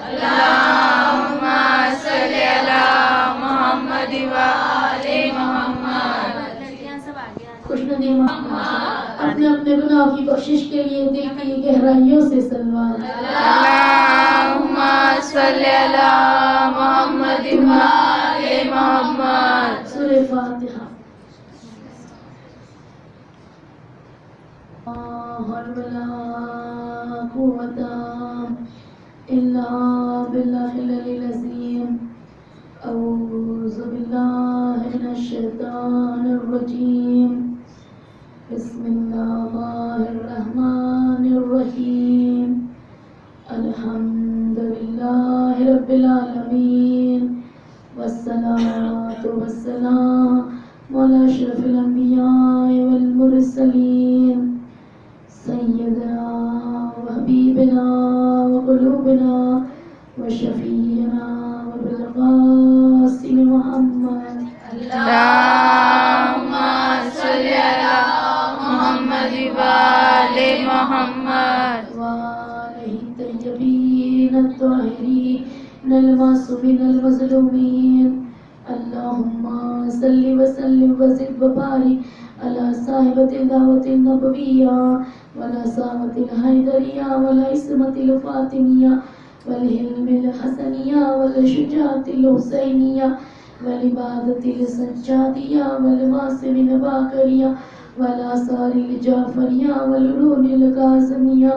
اللہم صلی علی محمد وآل محمد۔ خوشنودی اپنے اپنے گناہوں کی بخشش کے لیے دل کی گہرائیوں سے سلوات۔ اللہم صلی علی محمد وآل محمد۔ سورہ فاتحہ۔ لا حول ولا قوة إلا بالله العلي العظيم۔ أعوذ بالله من الشيطان الرجيم۔ بسم الله الرحمن الرحيم۔ الحمد لله رب العالمين، والصلاة والسلام على أشرف الأنبياء والمرسلين، سيدنا وحبيبنا وقلوبنا وشفيعنا وبالقاسم محمد۔ اللہم صلی علی محمد وآل محمد۔ وآلہ الطیبین الطاہرین المعصومین المظلومین۔ اللہم صلی وسلم وزد وبارک علی صاحبۃ الدعوۃ النبویہ والعصامۃ الحیدریہ والعصمۃ الفاطمیہ والحلم الحسنیہ والشجاعۃ الحسینیہ والعبادۃ السجادیہ والمعاصم الباقریہ والآثار الجعفریہ والعلوم القاسمیہ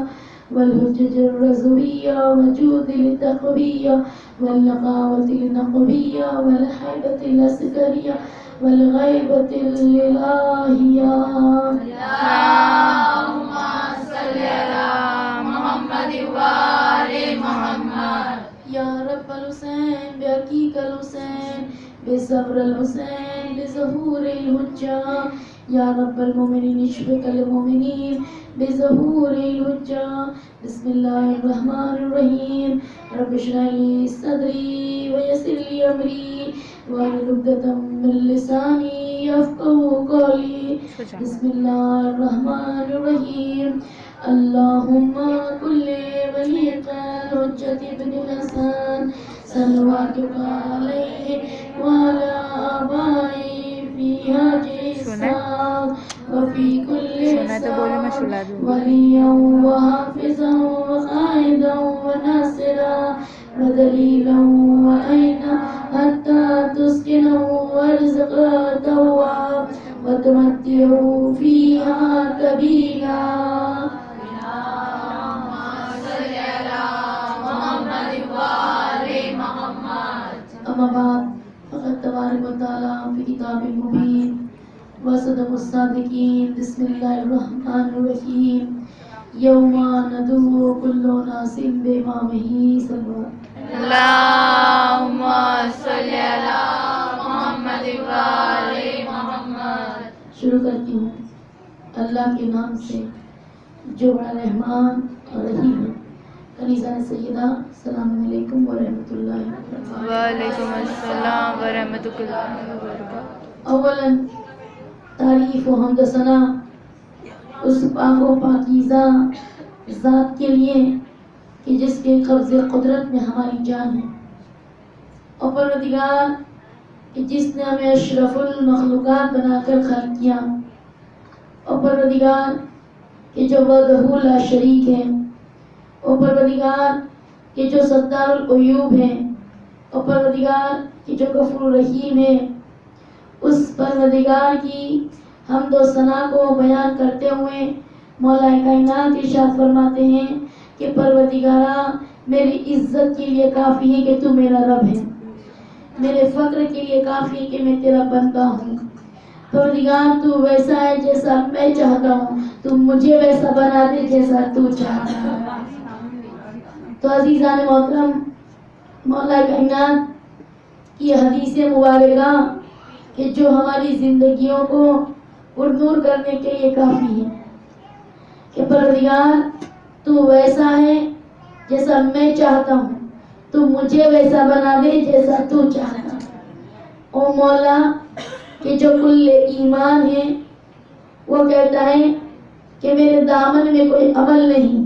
والحجج الرضویہ وجود التقویہ والنقاوۃ النقویہ والحیبۃ العسکریہ والغیبۃ الالہیہ۔ اللہم صلی علی محمد وآل محمد۔ یا رب الحسین بحقیق الحسین بصبر الحسین بظہور الحجہ۔ یا رب المؤمنین اشفق المؤمنین بظہور الحجہ۔ بسم اللہ الرحمن الرحیم۔ رب اشرح لی صدری ویسر لی امری واحلل عقدۃ من لسانی یفقہوا قولی۔ بسم اللہ الرحمن الرحیم۔ اللہم کل ولیک الحجۃ ابن الحسن صلواتک علیہ وعلی آبائہ فی هذه الساعة وفي كل ساعة وليا وحافظا وقائدا وناصرا ودليلا وعينا حتى تسكنه وارزقه وتمتعه فيها قليلا۔ اما بعد فقد تبارک و تعالیٰ فی کتاب مبین وصدق الصادقین۔ بسم اللہ الرحمن الرحیم۔ یوم ندعو کل اناس بامامہ صلی اللہم صلی علی محمد وآل محمد۔ شروع کرتی ہوں اللہ کے نام سے جو بڑا رحمان اور رحیم ہے۔ کنیزہ سیدہ السلام علیکم ورحمۃ اللہ وبرکاتہ۔ وعلیکم السلام ورحمۃ اللہ وبرکاتہ۔ اولاً تعریف و حمد و ثنا اس پاک و پاکیزہ ذات کے لیے کہ جس کے قبض قدرت میں ہماری جان ہے، اور پروردگار کہ جس نے ہمیں اشرف المخلوقات بنا کر خلق کیا، اور پروردگار کہ جو وحدہ لا شریک ہے، اور پروردگار کہ جو ستار العیوب ہے، اور پروردگار کہ جو غفور رحیم ہے، اس پروردگار کی حمد و ثنا کو بیان کرتے ہوئے مولا کائنات ارشاد فرماتے ہیں کہ پروردگارا میری عزت کے لیے کافی ہے کہ تو میرا رب ہے، میرے فقر کے لیے کافی ہے کہ میں تیرا بندہ ہوں۔ پروردگار تو ویسا ہے جیسا میں چاہتا ہوں، تو مجھے ویسا بنا دے جیسا تو چاہتا ہے۔ تو عزیزان محترم، مولا کائنات کی حدیث مبارکہ کہ جو ہماری زندگیوں کو پرنور کرنے کے لیے کافی ہے کہ پروردگار تو ویسا ہے جیسا میں چاہتا ہوں، تو مجھے ویسا بنا دے جیسا تو چاہتا ہے۔ او مولا کہ جو کل ایمان ہے وہ کہتا ہے کہ میرے دامن میں کوئی عمل نہیں،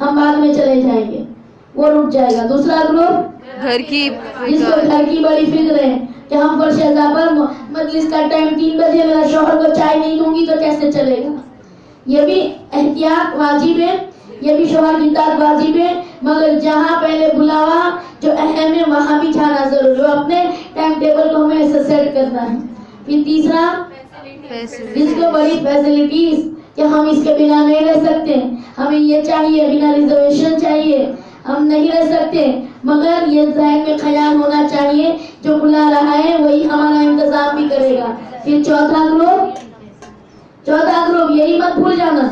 ہم بعد میں چلے جائیں گے، وہ رک جائے گا. دوسرا گروپ گھر کی جس کو گھر کی بڑی فکر ہے کہ ہم پر شہزا پر مجلس کا ٹائم 3 بجے، میرا شوہر کو چائے نہیں دوں گی تو کیسے چلے گا. یہ بھی احتیاط واجب ہے، یہ بھی شوہر کی اطاعت واجب ہے، مگر جہاں پہلے بلاوا جو اہم ہے وہاں بھی جانا ضروری ہے. اپنے ٹائم ٹیبل کو ہمیں ایسے سیٹ کرنا ہے. پھر تیسرا جس کو بڑی فیسلٹیز کہ ہم اس کے بنا نہیں رہ سکتے، ہمیں یہ چاہیے، بنا ریزرویشن چاہیے، ہم نہیں رہ سکتے، مگر یہ ذہن میں خیال ہونا چاہیے جو بلا رہا ہے وہی ہمارا انتظام بھی کرے گا. پھر چوتھا گروپ یہی مت بھول جانا،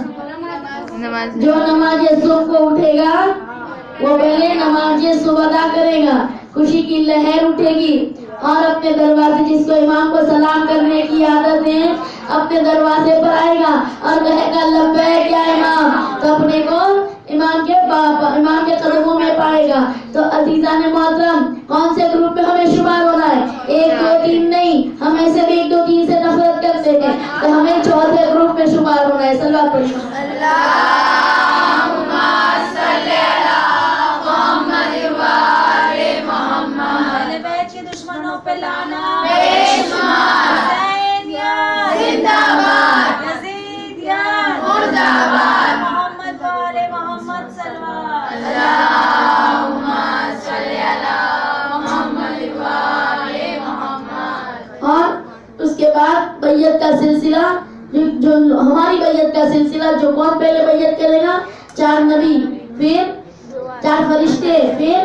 جو نماز صبح کو اٹھے گا وہ پہلے نماز صبح ادا کرے گا، خوشی کی لہر اٹھے گی، اور اپنے دروازے جس کو امام کو سلام کرنے کی عادت ہے اپنے دروازے پر آئے گا اور کہے گا لبیک یا امام، تو اپنے کو امام کے قدموں میں پائے گا. تو عزیزان محترم کون سے گروپ میں ہمیں شمار ہونا ہے؟ 1 2 3 نہیں، ہم ایسے بھی 1 2 3 سے نفرت کرتے ہیں، تو ہمیں چوتھے گروپ میں شمار ہونا ہے. صلوات پڑھیں. اللہم صلی علی محمد و آل محمد. اہل بیت کے دشمنوں پہ لعنت، زندہ باد، یزیدیت مردہ باد. محمد و آل محمد صلوات. اللہم صلی علی محمد و آل محمد. اور اس کے بعد بیعت کا سلسلہ، جو ہماری بیعت کا سلسلہ، جو کون پہلے بیعت کرے گا؟ 4 نبی، پھر 4 فرشتے، پھر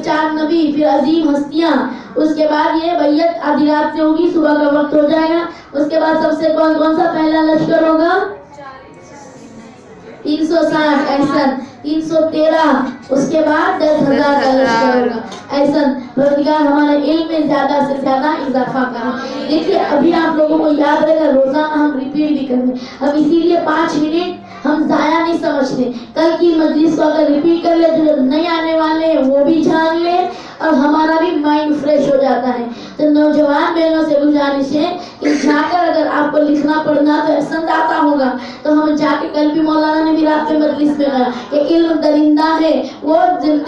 4 نبی، پھر عظیم ہستیاں. اس کے بعد یہ بیعت آدھی رات سے ہوگی، صبح کا وقت ہو جائے گا. اس کے بعد سب سے کون سا پہلا لشکر ہوگا؟ 360 ایسن، 313. اس کے بعد 10,000 کا لشکر ہوگا ایسن. پروردگار ہمارے علم میں زیادہ سے زیادہ اضافہ کریں. دیکھیے ابھی آپ لوگوں کو یاد رہے گا، روزانہ ہم ریپیٹ بھی کریں گے. اب اسی لیے 5 منٹ ہم ضائع نہیں سمجھتے. کل کی مجلس کو اگر ریپیٹ کر لے تو جو نہیں آنے والے ہیں وہ بھی جان لے اور ہمارا بھی مائنڈ فریش ہو جاتا ہے. تو نوجوان بہنوں سے گزارش ہے کہ جا کر اگر آپ کو لکھنا پڑھنا تو احسن آتا ہوگا تو ہم جا کے، کل بھی مولانا نے بھی رات میں مجلس میں کہا کہ علم درندہ ہے، وہ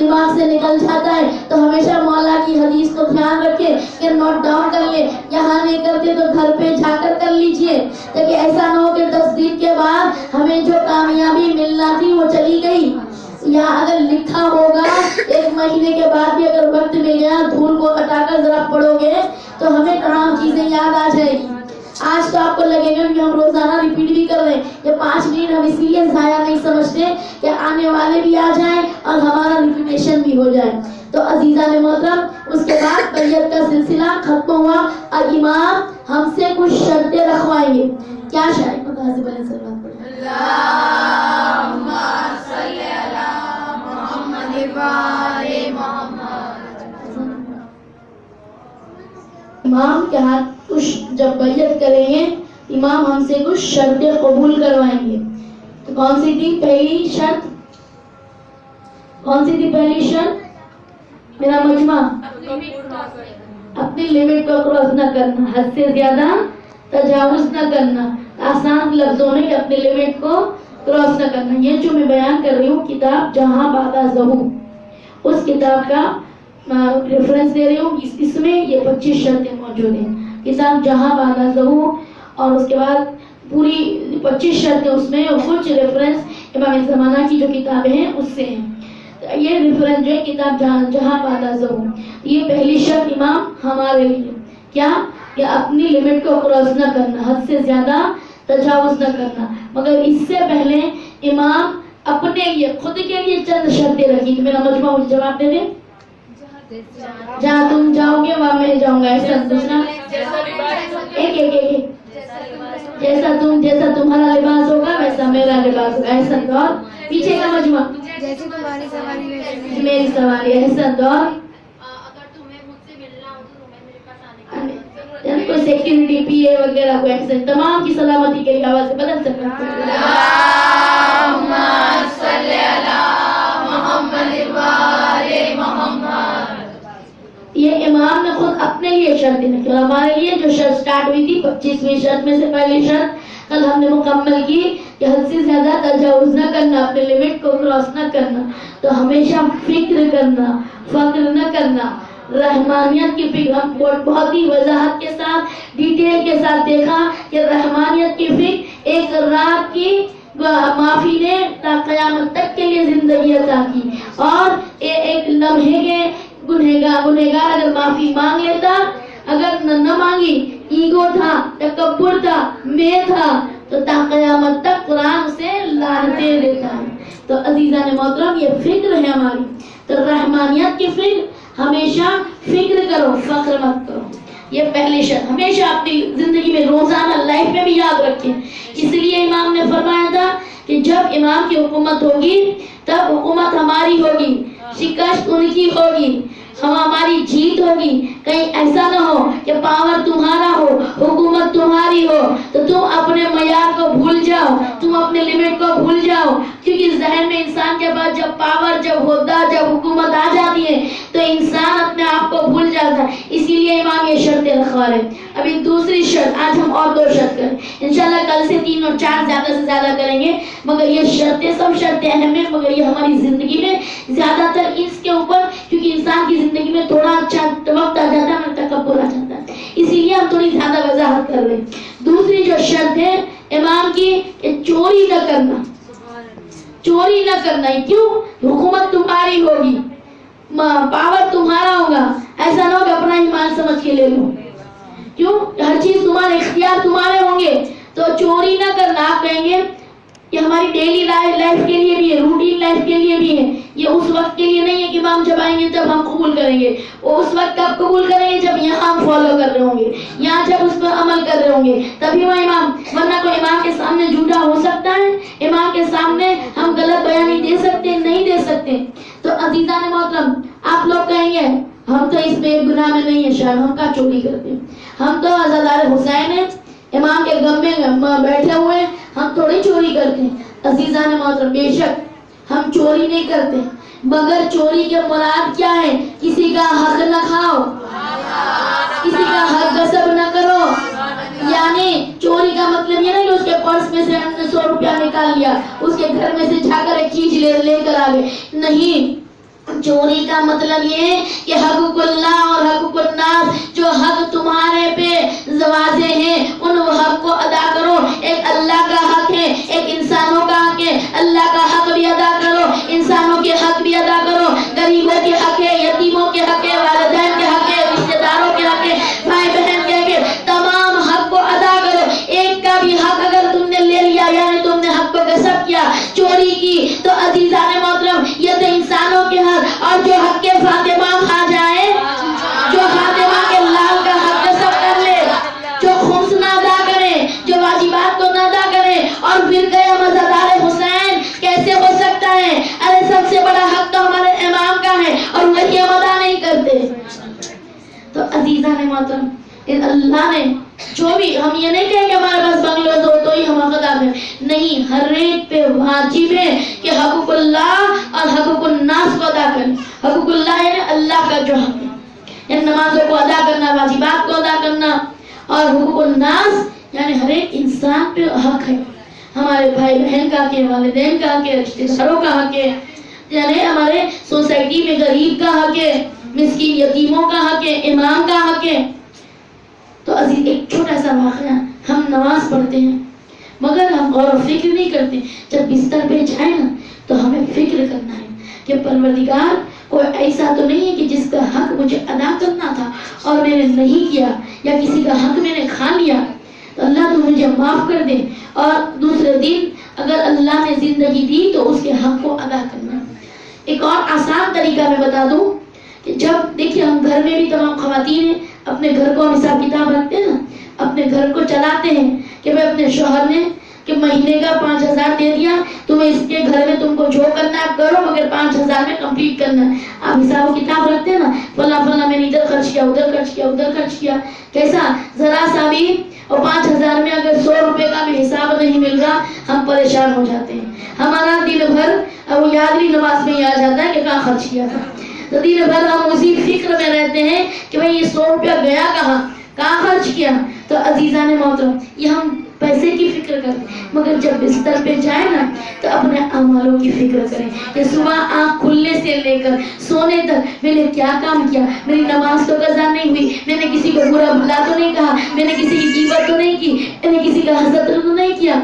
دماغ سے نکل جاتا ہے. تو ہمیشہ مولا کی حدیث کو دھیان رکھے کہ نوٹ ڈاؤن کر لے. یہاں نہیں کرتے تو گھر پہ جا کر لیجئے، تاکہ ایسا نہ ہو کہ 10 دن کے بعد ہمیں جو کامیابی ملنا تھی وہ چلی گئی. یا اگر لکھا ہوگا 1 مہینے کے بعد بھی اگر وقت مل گیا دھول کو ہٹا کر ذرا پڑھو گے تو ہمیں تمام چیزیں یاد آ جائے گی. آج تو آپ کو لگے گا کہ ہم روزانہ ریپیٹ بھی کر رہے ہیں. یہ 5 منٹ ہم اسی لیے ضائع نہیں سمجھتے کہ آنے والے بھی آ جائیں اور ہمارا ریپیٹیشن بھی ہو جائے. تو عزیزان محترم اس کے بعد بیعت کا سلسلہ ختم ہوا اور امام ہم سے کچھ شرطیں رکھوائیں گے. کیا شرط؟ متاثر بنے سلام پڑھیں. اللہم صلی علی محمد و آل محمد. امام کے ہاتھ کچھ جب بیعت کریں گے امام ہم سے کچھ شرطیں قبول کروائیں گے. تو کون سی تھی پہلی شرط؟ کون سی تھی پہلی شرط؟ میرا مجمع اپنی لمٹ کو کراس نہ کرنا، حد سے زیادہ تجاوز نہ کرنا. آسان لفظوں میں کہ اپنی لمٹ کو کراس نہ کرنا. یہ جو میں بیان کر رہی ہوں کتاب جہاں بادہ زہو، اس کتاب کا ریفرنس دے رہی ہوں. اس میں یہ 25 شرطیں موجود ہیں. کتاب جہاں بادہ زہو، اور اس کے بعد پوری 25 شرطیں اس میں، اور کچھ ریفرنس امام زمانہ کی جو کتابیں ہیں اس سے ہیں. یہ ریفرنس جو ہے کتاب جہاں بادہ زہو. یہ پہلی شرط امام ہمارے لیے کیا؟ کہ اپنی لمٹ کو کراس نہ کرنا، حد سے زیادہ تجاوز نہ کرنا. مگر اس سے پہلے امام اپنے لیے، خود کے لیے چند شرطیں رکھی کہ میرا مجمع مجھے جواب دے دے. جہاں تم جاؤ گے وہاں میں جاؤں گا. ایسا دوسرا ایک جیسا تمہارا لباس ہوگا ویسا میرا لباس ہوگا. ایسا دور پیچھے کا مجمع جیسے تمہاری سواری میری سواری. ایسا دور اگر تمہیں مجھ سے ملنا ہو تو تمہیں میرے پاس آنے کی یعنی کوئی سیکورٹی پی اے وغیرہ کوئی ایکسن تمام کی سلامتی کے لیے آواز سے بدل سکتا ہے. اللہم صلی علی محمد و آل محمد. یہ امام نے خود اپنے لیے شرط رکھی اور ہمارے لیے جو شرط سٹارٹ ہوئی تھی 25ویں شرط میں سے پہلی شرط کل ہم نے مکمل کی کہ حد سے زیادہ تجاوز نہ کرنا، اپنے لمٹ کو کراس نہ کرنا، تو ہمیشہ فکر کرنا، فخر نہ کرنا، رحمانیت کی فکر. ہم بہت ہی وضاحت کے ساتھ ڈیٹیل کے ساتھ دیکھا کہ رحمانیت کی فکر ایک رات کی معافی نے تا قیامت تک کے لیے زندگی عطا کی، اور ایک لمحے کے گنہگار اگر معافی مانگ لیتا، اگر نہ مانگی، ایگو تھا، تکبر تھا، میں تھا، تو تا قیامت تک قرآن سے لعنتیں دیتا ہے. تو عزیزان محترم یہ فکر ہے ہماری. تو رحمانیت کی فکر ہمیشہ فکر کرو، فخر مت کرو. یہ پہلی شرط ہمیشہ اپنی زندگی میں روزانہ لائف میں بھی یاد رکھیں. اس لیے امام نے فرمایا تھا کہ جب امام کی حکومت ہوگی تب حکومت ہماری ہوگی، شکست ان کی ہوگی، ہماری جیت ہوگی. کہیں ایسا نہ ہو کہ پاور تمہارا ہو، حکومت تمہاری ہو تو تم اپنے معیار کو بھول جاؤ، تم اپنے لمٹ کو بھول جاؤ. کیونکہ ذہن میں انسان کے پاس جب پاور، جب عہدہ، جب حکومت آ جاتی ہے تو انسان اپنے آپ کو بھول جاتا ہے. اسی لیے امام یہ شرطیں رکھوا رہے. ابھی دوسری شرط، آج ہم اور 2 شرط کریں انشاءاللہ، کل سے 3 اور 4 زیادہ سے زیادہ کریں گے. مگر یہ شرطیں سب شرطیں اہم ہیں، مگر یہ ہماری زندگی میں زیادہ تر اس کے اوپر، کیونکہ انسان کی زندگی میں تھوڑا اچھا وقت آ جاتا ہے، میں تکبر آ جاتا ہے، اسی لیے ہم تھوڑی زیادہ وضاحت کر رہے ہیں. دوسری جو شرط ہے امام کی کہ چوری نہ کرنا. چوری نہ کرنا. کیوں؟ حکومت تمہاری ہوگی، پاور تمہارا ہوگا، ایسا نہ ہو کہ اپنا ایمان سمجھ کے لے لو. کیوں؟ ہر چیز تمہارے اختیار تمہارے ہوں گے. تو چوری نہ کرنا. آپ کہیں گے یہ ہماری ڈیلی لائف کے لیے بھی ہے، روٹین لائف کے لیے بھی ہے. یہ اس وقت کے لیے نہیں ہے کہ امام جب آئیں گے تب ہم قبول کریں گے. وہ اس وقت کب قبول کریں گے جب یہاں ہم فالو کر رہے ہوں گے، یہاں جب اس پر عمل کر رہے ہوں گے تبھی وہ امام. ورنہ کوئی امام کے سامنے جھوٹا ہو سکتا ہے؟ امام کے سامنے ہم غلط بیانی دے سکتے؟ نہیں دے سکتے. تو عزیزان محترم، آپ لوگ کہیں گے ہم تو اس میں گناہ میں نہیں ہے، شاید ہم کا چوری کرتے ہیں، ہم تو عزادار حسین ہیں، امام کے غم میں بیٹھے ہوئے ہیں، ہم تھوڑی چوری کرتے ہیں. عزیزان محترم، بے شک ہم چوری نہیں کرتے، مگر چوری کے مراد کیا ہے؟ کسی کا حق نہ کھاؤ، کسی کا حق غصب نہ کرو. یعنی چوری کا مطلب یہ نہیں کہ اس کے پرس میں سے 100 روپیہ نکال لیا، اس کے گھر میں سے جا کر ایک چیز لے کر آ گئے. نہیں، چوری کا مطلب یہ ہے کہ حقوق اللہ اور حقوق الناس، جو حق تمہارے پہ واضح ہیں ان حق کو ادا کرو. ایک اللہ کا حق ہے، ایک انسانوں کا حق ہے. اللہ کا حق بھی ادا کرو، انسانوں کے حق بھی ادا کرو. غریبوں کے حق ہے، یتیموں کے حق ہے، والدین کے حق ہے، رشتہ داروں کے حق ہے، بھائی بہن کے حق ہے. تمام حق کو ادا کرو. ایک کا بھی حق اگر تم نے لے لیا، یعنی تم نے حق کو غصب کیا، چوری کی، تو عزیزان محترم یہ تو انسانوں کے حق. اور جو حق کے فاطمہ کھا جائے، جو فاطمہ کے لال کا حق غصب کر لے، جو خمس نہ ادا کرے، جو واجبات کو نہ ادا کرے، اور پھر گیا مزادار حسین، کیسے ہو سکتا ہے؟ ارے سب سے بڑا حق تو ہمارے امام کا ہے اور وہی ہم ادا نہیں کرتے. تو عزیزان محترم، اللہ نے جو بھی، ہم یہ نہیں کہیں کہ ہمارے پاس بنگلوز ہو تو ہی ہم حق ادا کریں. نہیں، ہر ایک پہ واجب ہے کہ حقوق اللہ اور حقوق الناس کو ادا کریں. حقوق اللہ یعنی اللہ کا جو حق ہے، یعنی نمازوں کو ادا کرنا، واجبات کو ادا کرنا. اور حقوق الناس یعنی ہر ایک انسان پہ حق ہے. ہمارے بھائی بہن کا حق ہے، والدین کا حق ہے، رشتہ داروں کا حق ہے، یعنی ہمارے سوسائٹی میں غریب کا حق ہے، مسکین یتیموں کا حق ہے، امام کا حق ہے. تو عزیز ایک چھوٹا سا واقعہ، ہم نماز پڑھتے ہیں مگر ہم غور و فکر نہیں کرتے. جب بستر پہ جائیں نا تو ہمیں فکر کرنا ہے کہ پروردگار کوئی ایسا تو نہیں ہے کہ جس کا حق مجھے ادا کرنا تھا اور میں نے نہیں کیا، یا کسی کا حق میں نے کھا لیا، تو اللہ تو مجھے معاف کر دے. اور دوسرے دن اگر اللہ نے زندگی دی تو اس کے حق کو ادا کرنا. ایک اور آسان طریقہ میں بتا دوں کہ جب دیکھیے ہم گھر میں بھی تمام خواتین ہیں، اپنے گھر کو حساب کتاب رکھتے ہیں نا، اپنے گھر کو چلاتے ہیں کہ میں اپنے شوہر نے کہ مہینے کا 5,000 دے دیا، تمہیں اس کے گھر میں تم کو جو کرنا ہے کرو، مگر 5,000 میں کمپلیٹ کرنا ہے. آپ حساب و کتاب رکھتے ہیں نا، فلاں میں نے ادھر خرچ کیا، ادھر خرچ کیا، ادھر خرچ کیا. کیسا ذرا سا بھی، اور 5,000 میں اگر 100 روپے کا بھی حساب نہیں مل رہا ہم پریشان ہو جاتے ہیں. ہمارا دن بھر وہ یادری نماز میں ہی آ جاتا ہے کہ کہاں خرچ کیا تھا. تو دن بھر ہم اسی فکر میں رہتے ہیں کہ بھئی یہ 100 روپیہ گیا کہاں خرچ کیا. تو عزیزان محترم، یہ ہم پیسے کی فکر کرتے ہیں، مگر جب بستر پہ جائے نا تو اپنے اعمالوں کی فکر کریں کہ صبح آنکھ کھلنے سے لے کر سونے تک میں نے کیا کام کیا، میری نماز تو قضا نہیں ہوئی، میں نے کسی کو برا بھلا تو نہیں کہا، میں نے کسی کی غیبت تو نہیں کی، میں نے کسی کا حسد تو نہیں کیا۔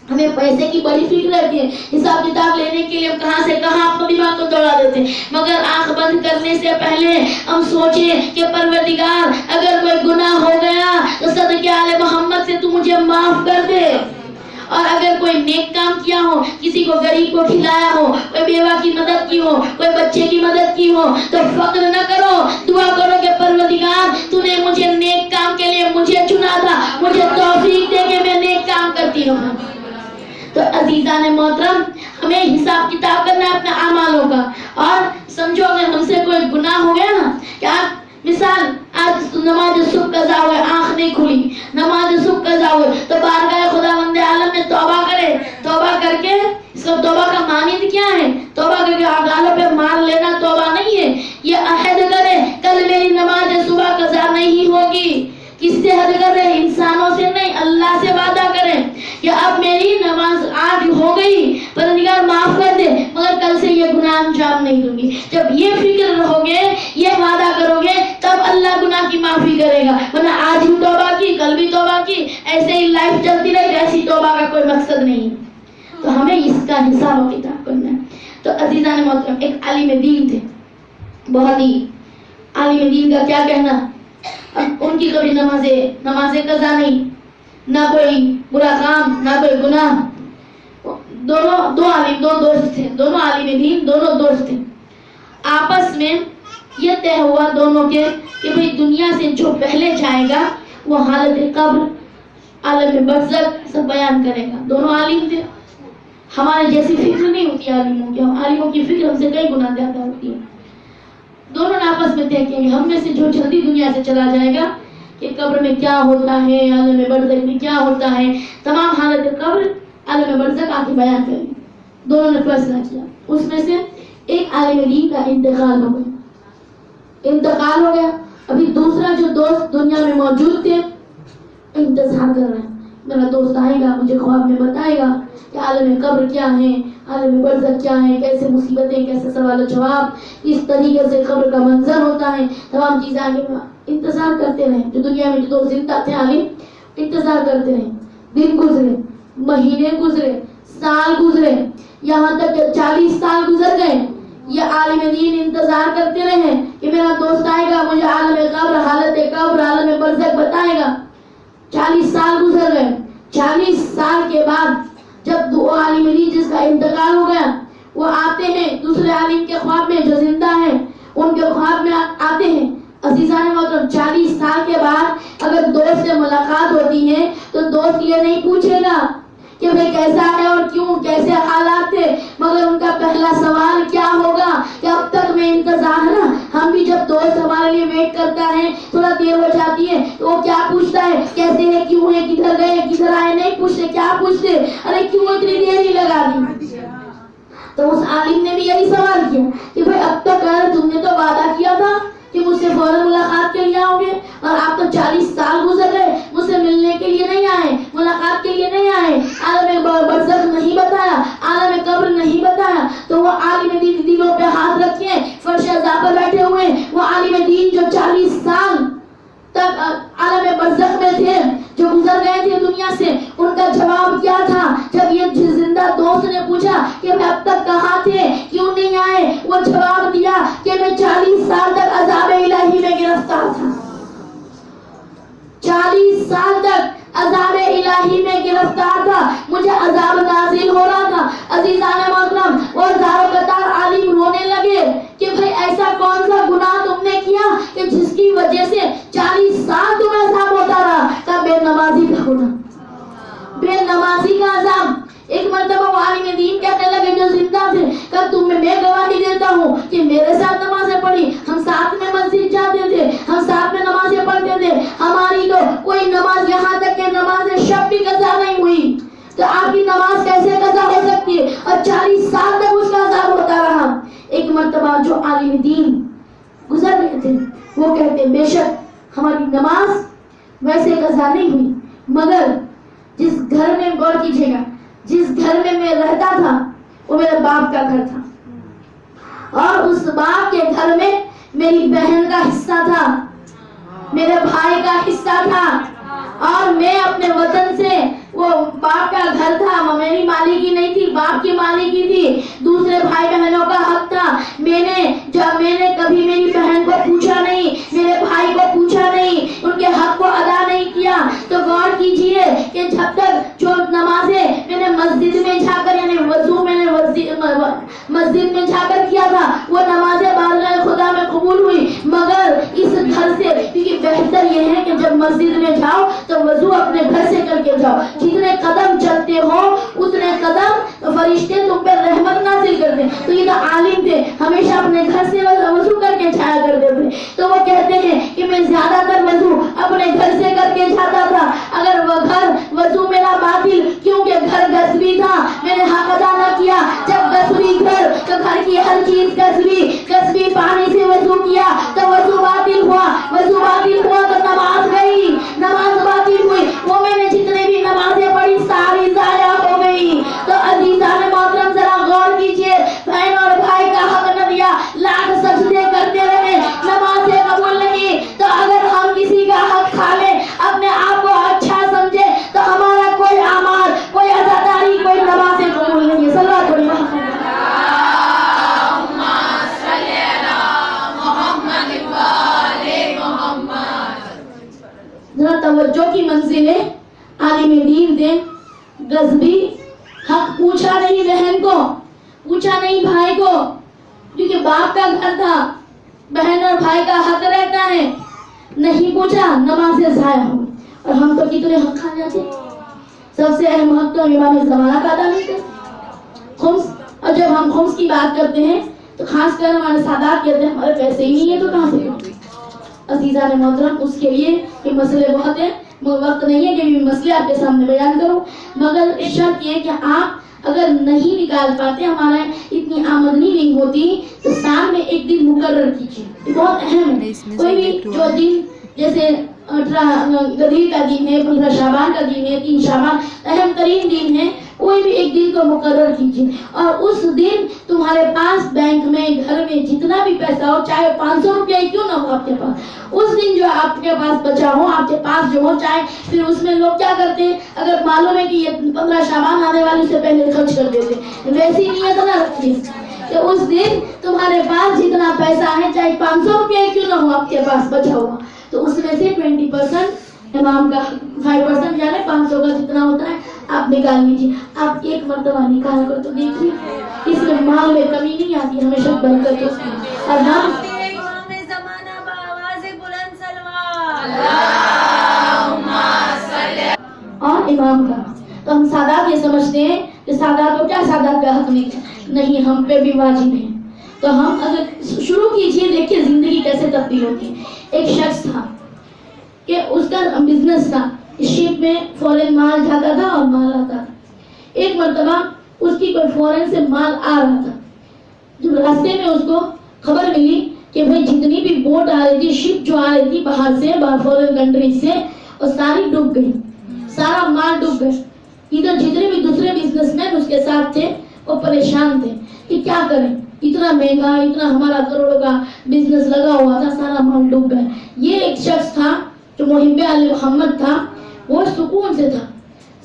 ہمیں پیسے کی بڑی فکر رہتی ہے، حساب کتاب لینے کے لیے ہم کہاں سے کہاں اپنا دماغ کو دوڑا دیتے ہیں، مگر آنکھ بند کرنے سے پہلے ہم سوچیں کہ پروردگار اگر کوئی گناہ ہو گیا تو صدقے آل محمد سے تو مجھے معاف کر دے، اور اگر کوئی نیک کام کیا ہو، کسی کو غریب کو کھلایا ہو، کوئی بیوہ کی مدد کی ہو، کوئی بچے کی مدد کی ہو، تو فخر نہ کرو، دعا کرو کہ پروردگار تو نے مجھے نیک کام کے لیے مجھے چنا تھا، مجھے توفیق دے کہ میں نیک کام کرتی ہوں۔ تو عزیزان محترم، ہمیں حساب کتاب کرنا ہے اپنے اعمالوں کا، اور سمجھو اگر ہم سے کوئی گناہ ہو گیا نا، کہ آپ مثال آج نماز صبح قضا ہوئے، آنکھ نہیں کھلی، نماز صبح قضا ہوئے تو بارگاہ خداوند عالم میں توبہ کرے، توبہ کر کے اس کو توبہ کا معنی کیا ہے؟ توبہ کر کے گالوں پہ مار لینا توبہ نہیں ہے، یہ عہد کرے کل میری نماز صبح قضا نہیں ہوگی۔ کس سے عہد کر رہے؟ انسانوں سے نہیں، اللہ سے وعدہ کریں کہ اب میری نماز آج ہو گئی، پروردگار معاف کر دے، مگر کل سے یہ گناہ انجام نہیں دوں گی۔ جب یہ فکر رہو گے، یہ وعدہ کرو گے، تب اللہ گناہ کی معافی کرے گا، ورنہ آج بھی توبہ کی، کل بھی توبہ کی، ایسے ہی لائف چلتی رہے، ایسی توبہ کا کوئی مقصد نہیں۔ تو ہمیں اس کا حساب و کتاب کرنا ہے۔ تو عزیزان محترم، ایک عالم دین تھے، بہت ہی عالم دین کا کیا کہنا، ان کی کبھی نمازیں قضا نہیں، نہ کوئی برا کام، نہ کوئی گناہ۔ دو دوست تھے، دونوں عالم دین، دونوں دوست تھے۔ آپس میں یہ طے ہوا دونوں کے کہ بھئی دنیا سے جو پہلے جائے گا وہ حالت قبر، عالم برزخ سب بیان کرے گا۔ دونوں عالم تھے، ہمارے جیسی فکر نہیں ہوتی عالموں کی، عالموں کی فکر ہم سے کئی گنا زیادہ ہوتی ہے۔ دونوں نے آپس میں طے کیا کہ ہم میں سے جو جلدی دنیا سے چلا جائے گا کہ قبر میں کیا ہوتا ہے، عالم برزخ میں کیا ہوتا ہے، تمام حالت قبر، عالم برزخ آ کے بیان کریں گے۔ دونوں نے فیصلہ کیا۔ اس میں سے ایک عالم دین کا انتقال ہو گیا، ابھی دوسرا جو دوست دنیا میں موجود تھے انتظار کر رہے ہیں، میرا دوست آئے گا، مجھے خواب میں بتائے گا کہ عالم قبر کیا ہے، عالم برزخ کیا ہے، کیسے مصیبتیں، کیسے سوال و جواب، کس طریقے سے قبر کا منظر ہوتا ہے، تمام چیزیں آگے انتظار کرتے رہے۔ جو دنیا میں جو دو زندہ تھے عالم، انتظار کرتے رہے۔ دن گزرے، مہینے گزرے، سال گزرے، یہاں تک کہ 40 سال گزر گئے۔ یہ عالم دین انتظار کرتے رہے کہ میرا دوست آئے گا، مجھے عالم قبر، حالت قبر، عالم برزخ بتائے گا۔ 40 سال گزر گئے۔ 40 سال کے بعد جب دو عالم دین جس کا انتقال ہو گیا وہ آتے ہیں دوسرے عالم کے خواب میں، جو زندہ ہیں ان کے خواب میں آتے ہیں۔ عزیزان محترم، 40 سال کے بعد اگر دوست سے ملاقات ہوتی ہے تو دوست یہ نہیں پوچھے گا کہ بھئی کیسا ہے اور کیوں، کیسے حالات تھے، مگر ان کا پہلا سوال کیا ہوگا کہ اب تک میں انتظار ہے نا، ہم بھی جب دوست ہمارے لیے ویٹ کرتا ہے، تھوڑا دیر ہو جاتی ہے تو وہ کیا پوچھتا ہے، کیسے ہے، کیوں ہے، کدھر گئے، کدھر آئے، نہیں پوچھتے، کیا پوچھتے، ارے کیوں اتنی دیر ہی لگا دی۔ تو اس عالم نے بھی یہی سوال کیا کہ بھئی اب تک تم نے تو وعدہ کیا تھا کہ مجھ سے فوراً ملاقات کے لیے آؤ گے، اور آپ تو 40 سال گزر گئے، مجھ سے ملنے کے لیے نہیں آئے، ملاقات کے لیے نہیں آئے، عالم برزخ نہیں بتایا، عالم قبر نہیں بتایا۔ تو وہ عالم دین دلوں پہ ہاتھ رکھے فرش عزا پر بیٹھے ہوئے، وہ عالم دین جو 40 سال تک عالم برزخ میں تھے، جو گزر گئے تھے دنیا سے، ان کا جواب کیا تھا جب یہ زندہ دوست نے پوچھا کہ میں اب تک کہاں تھے، کیوں نہیں آئے؟ وہ جواب دیا کہ میں 40 سال تک عذاب الہی میں گرفتار تھا، 40 سال تک عذاب الہی میں گرفتار تھا، مجھے عذاب نازل ہو رہا تھا۔ عزیزان محترم، اور زاروں قطار عالم رونے لگے کہ بھئی ایسا کون سا گناہ تم نے کیا کہ جس کی وجہ سے 40 سال تمہیں عذاب ہوتا رہا؟ کہ بے نمازی کا گناہ، بے نمازی کا عذاب۔ ایک مرتبہ وہ عالم دین کہنے لگے جو زندہ تھے کہ میں گواہی دیتا ہوں کہ میرے ساتھ نمازیں پڑھی، ہم ساتھ میں مسجد جاتے تھے، ہم ساتھ میں نمازیں پڑھتے تھے، ہماری تو کوئی نماز، یہاں تک کہ نماز شب بھی قضا نہیں ہوئی، تو آپ کی نماز کیسے قضا ہو سکتی ہے؟ اور 40 سال تک اس کا عذاب ہوتا رہا۔ ایک مرتبہ جو عالم دین گزر گئے تھے وہ کہتے بے شک ہماری نماز ویسے قضا نہیں ہوئی، مگر جس گھر میں غور کیجیے گا جس گھر میں میں رہتا تھا وہ میرے باپ کا گھر تھا اور اس باپ کے گھر میں میری بہن کا حصہ تھا میرے بھائی کا حصہ تھا اور میں اپنے وطن سے وہ باپ کا گھر تھا میری مالکی نہیں تھی باپ کی مالکی تھی دوسرے بھائی بہنوں کا حق تھا میں نے کبھی میری بہن کو پوچھا نہیں میرے بھائی کو پوچھا نہیں ان کے حق کو ادا نہیں کیا تو غور کیجئے کہ جب تک جو نمازیں میں نے مسجد میں جا کر یعنی وضو میں نے مسجد میں جا کر کیا تھا وہ نمازیں بارگاہ خدا میں قبول ہوئی مگر اس گھر سے کیونکہ بہتر یہ ہے کہ جب مسجد میں جاؤ تو وضو اپنے گھر سے کر کے جاؤ جتنے قدم چلتے ہو اتنے قدم فرشتے تم پر رحمت نازل کرتے تو یہ تو عالم تھے ہمیشہ اپنے گھر سے وضو کر کے جایا کرتے تھے تو وہ کہتے ہیں کہ میں زیادہ تر وضو اپنے گھر سے کر کے جاتا تھا اگر وہ گھر وضو میرا باطل کیونکہ گھر غصبی تھا میں نے حق ادا نہ کیا جب غصبی گھر تو گھر کی ہر چیز غصبی پانی سے وضو کیا تو وضو باطل ہوا تو نماز گئی نماز باطل ہوئی وہ میں نے جتنے بھی نمازیں پڑھی ساری ضائع ہو گئی تو عزیزان محترم ذرا غور کیجئے بہن اور بھائی کا حق نہ دیا لاکھ سجدے کرتے رہے نمازیں قبول نہیں تو اگر ہم کسی کا حق کھا لیں اپنے آپ کو اچھا سمجھے تو ہمارا کوئی اعمال کوئی عزاداری کوئی نمازیں قبول نہیں ہے صلوات اللہ ذرا توجہ کی منزل ہے عالم دین دے غصبی حق پوچھا نہیں بہن کو پوچھا نہیں بھائی کو کیونکہ باپ کا گھر تھا بہن اور بھائی کا حق رہتا ہے نہیں پوچھا نمازیں ضائع ہو اور ہم تو کتنے حق کھا جاتے سب سے اہم حق تو امام زمانہ کا ادا نہیں کرتے خمس اور جب ہم خمس کی بات کرتے ہیں تو خاص کر ہمارے سادات کہتے ہیں ہمارے پیسے ہی نہیں ہے تو کہاں سے کرتے عزیزان محترم اس کے لیے کہ مسئلے بہت ہیں وقت نہیں ہے کہ میں مسئلے آپ کے سامنے بیان کروں مگر شرط یہ کہ آپ اگر نہیں نکال پاتے ہمارا اتنی آمدنی نہیں ہوتی تو سال میں ایک دن مقرر کیجیے یہ بہت اہم ہے کوئی بھی جو دن جیسے 18 غدیر کا دن ہے 15 شعبان کا دن ہے 3 شعبان اہم ترین دن ہے کوئی بھی ایک دن کو مقرر کیجیے اور اس دن تمہارے پاس بینک میں گھر میں جتنا بھی پیسہ ہو چاہے 500 روپیہ کیوں نہ ہو آپ کے پاس اس دن جو آپ کے پاس بچا ہو آپ کے پاس جو ہو چاہے پھر اس میں لوگ کیا کرتے ہیں اگر معلوم ہے کہ یہ 15 شعبان آنے والی سے پہلے خرچ کر دیتے ویسی نیت نہ رکھیے کہ اس دن تمہارے پاس جتنا پیسہ ہے چاہے 500 روپیہ کیوں نہ ہو آپ کے پاس بچا ہوا تو اس میں سے 20% امام کا 5% یعنی 500 کا جتنا ہوتا ہے آپ نکال لیجیے آپ ایک مرتبہ نکال کر تو دیکھیے اس میں مال میں کمی نہیں آتی ہمیشہ برکت ہوتی ہے اور ہم امام زمانہ بآواز بلند صلوات اور امام کا تو ہم سادات یہ سمجھتے ہیں کہ سادات کو کیا سادات کا حق نہیں ہم پہ بھی واجب ہے تو ہم اگر شروع کیجئے دیکھیے زندگی کیسے تبدیل ہوتی ہے ایک شخص تھا کہ اس کا بزنس تھا شپ میں فورن مال جاتا تھا اور مال آتا تھا ایک مرتبہ اس کی کوئی فورن سے مال آ رہا تھا جب راستے میں اس کو خبر ملی کہ بھئی جتنی بھی بوٹ آ رہی تھی شپ جو آ رہی تھی باہر سے فورن کنٹری سے اور ساری ڈوب گئی سارا مال ڈوب گیا ادھر جتنے بھی دوسرے بزنس مین اس کے ساتھ تھے وہ پریشان تھے کہ کیا کریں اتنا مہنگا اتنا ہمارا کروڑوں کا بزنس لگا ہوا تھا سارا مال ڈوب گیا یہ ایک شخص تھا جو محب آل محمد تھا وہ سکون سے تھا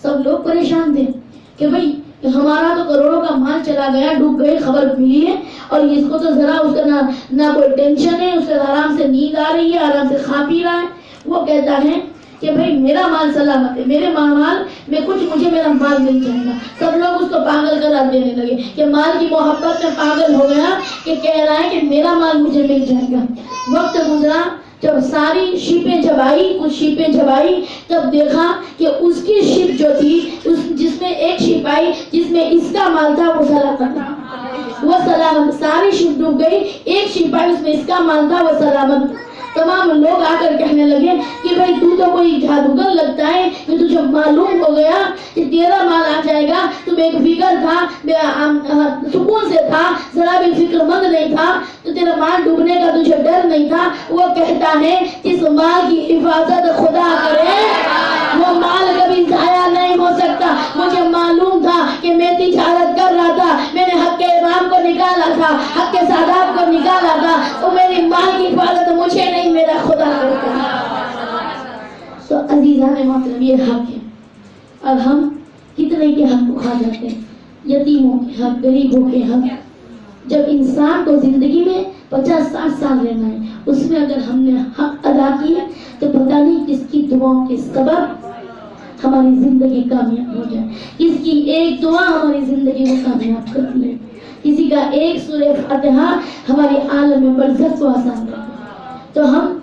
سب لوگ پریشان تھے کہ بھئی ہمارا تو کروڑوں کا مال چلا گیا ڈوب گئے خبر ملی ہے اور اس کو تو ذرا اس کا نہ کوئی ٹینشن ہے اس کا آرام سے نیند آ رہی ہے آرام سے کھا پی رہا ہے وہ کہتا ہے کہ بھئی میرا مال سلامت ہے میرے مال میں کچھ مجھے میرا مال مل جائے گا سب لوگ اس کو پاگل قرار دینے لگے کہ مال کی محبت میں پاگل ہو گیا کہ کہہ رہا ہے کہ میرا مال مجھے مل جائے گا وقت گزرا جب ساری شپیں جب آئی کچھ شپیں جب آئی تب دیکھا کہ اس کی شپ جو تھی جس میں ایک شپ آئی جس میں اس کا مال تھا وہ سلامت تھا وہ سلامت ساری شپ ڈوب گئی ایک شپ آئی اس میں اس کا مال تھا وہ سلامت تھا تمام لوگ آ کر کہنے لگے کہ بھئی تو تو کوئی جادوگر لگتا ہے کہ تجھے معلوم ہو گیا کہ تیرا مال آ جائے گا تم ایک فکر تھا سکون سے تھا ذرا بھی فکر مند نہیں تھا تو تیرا مال ڈوبنے کا تجھے ڈر نہیں تھا وہ کہتا ہے کہ اس مال کی حفاظت خدا کرے وہ مال کبھی ضائع نہیں ہو مجھے معلوم تھا کہ میں تجارت کر رہا تھا, میں نے حق کے امام کو نکالا تھا, حق کے سادات کو نکالا تھا, تو میری ماں کی حفاظت مجھے نہیں میرا خدا کرتا ہے. تو عزیزان محترم یہ حق ہے, اور ہم کتنے کے حق کو کھا جاتے ہیں, یتیموں کے حق, غریبوں کے حق. جب انسان کو زندگی میں 50-60 سال رہنا ہے, اس میں اگر ہم نے حق ادا کیے تو پتہ نہیں کس کی دعاؤں کے سبب ہماری زندگی کامیاب ہو جائے, کس کی ایک دعا ہماری زندگی کو کامیاب کر دے, کسی کا ایک سورہ فاتحہ ہماری عالم برزخ کو آسان کر دے. تو ہم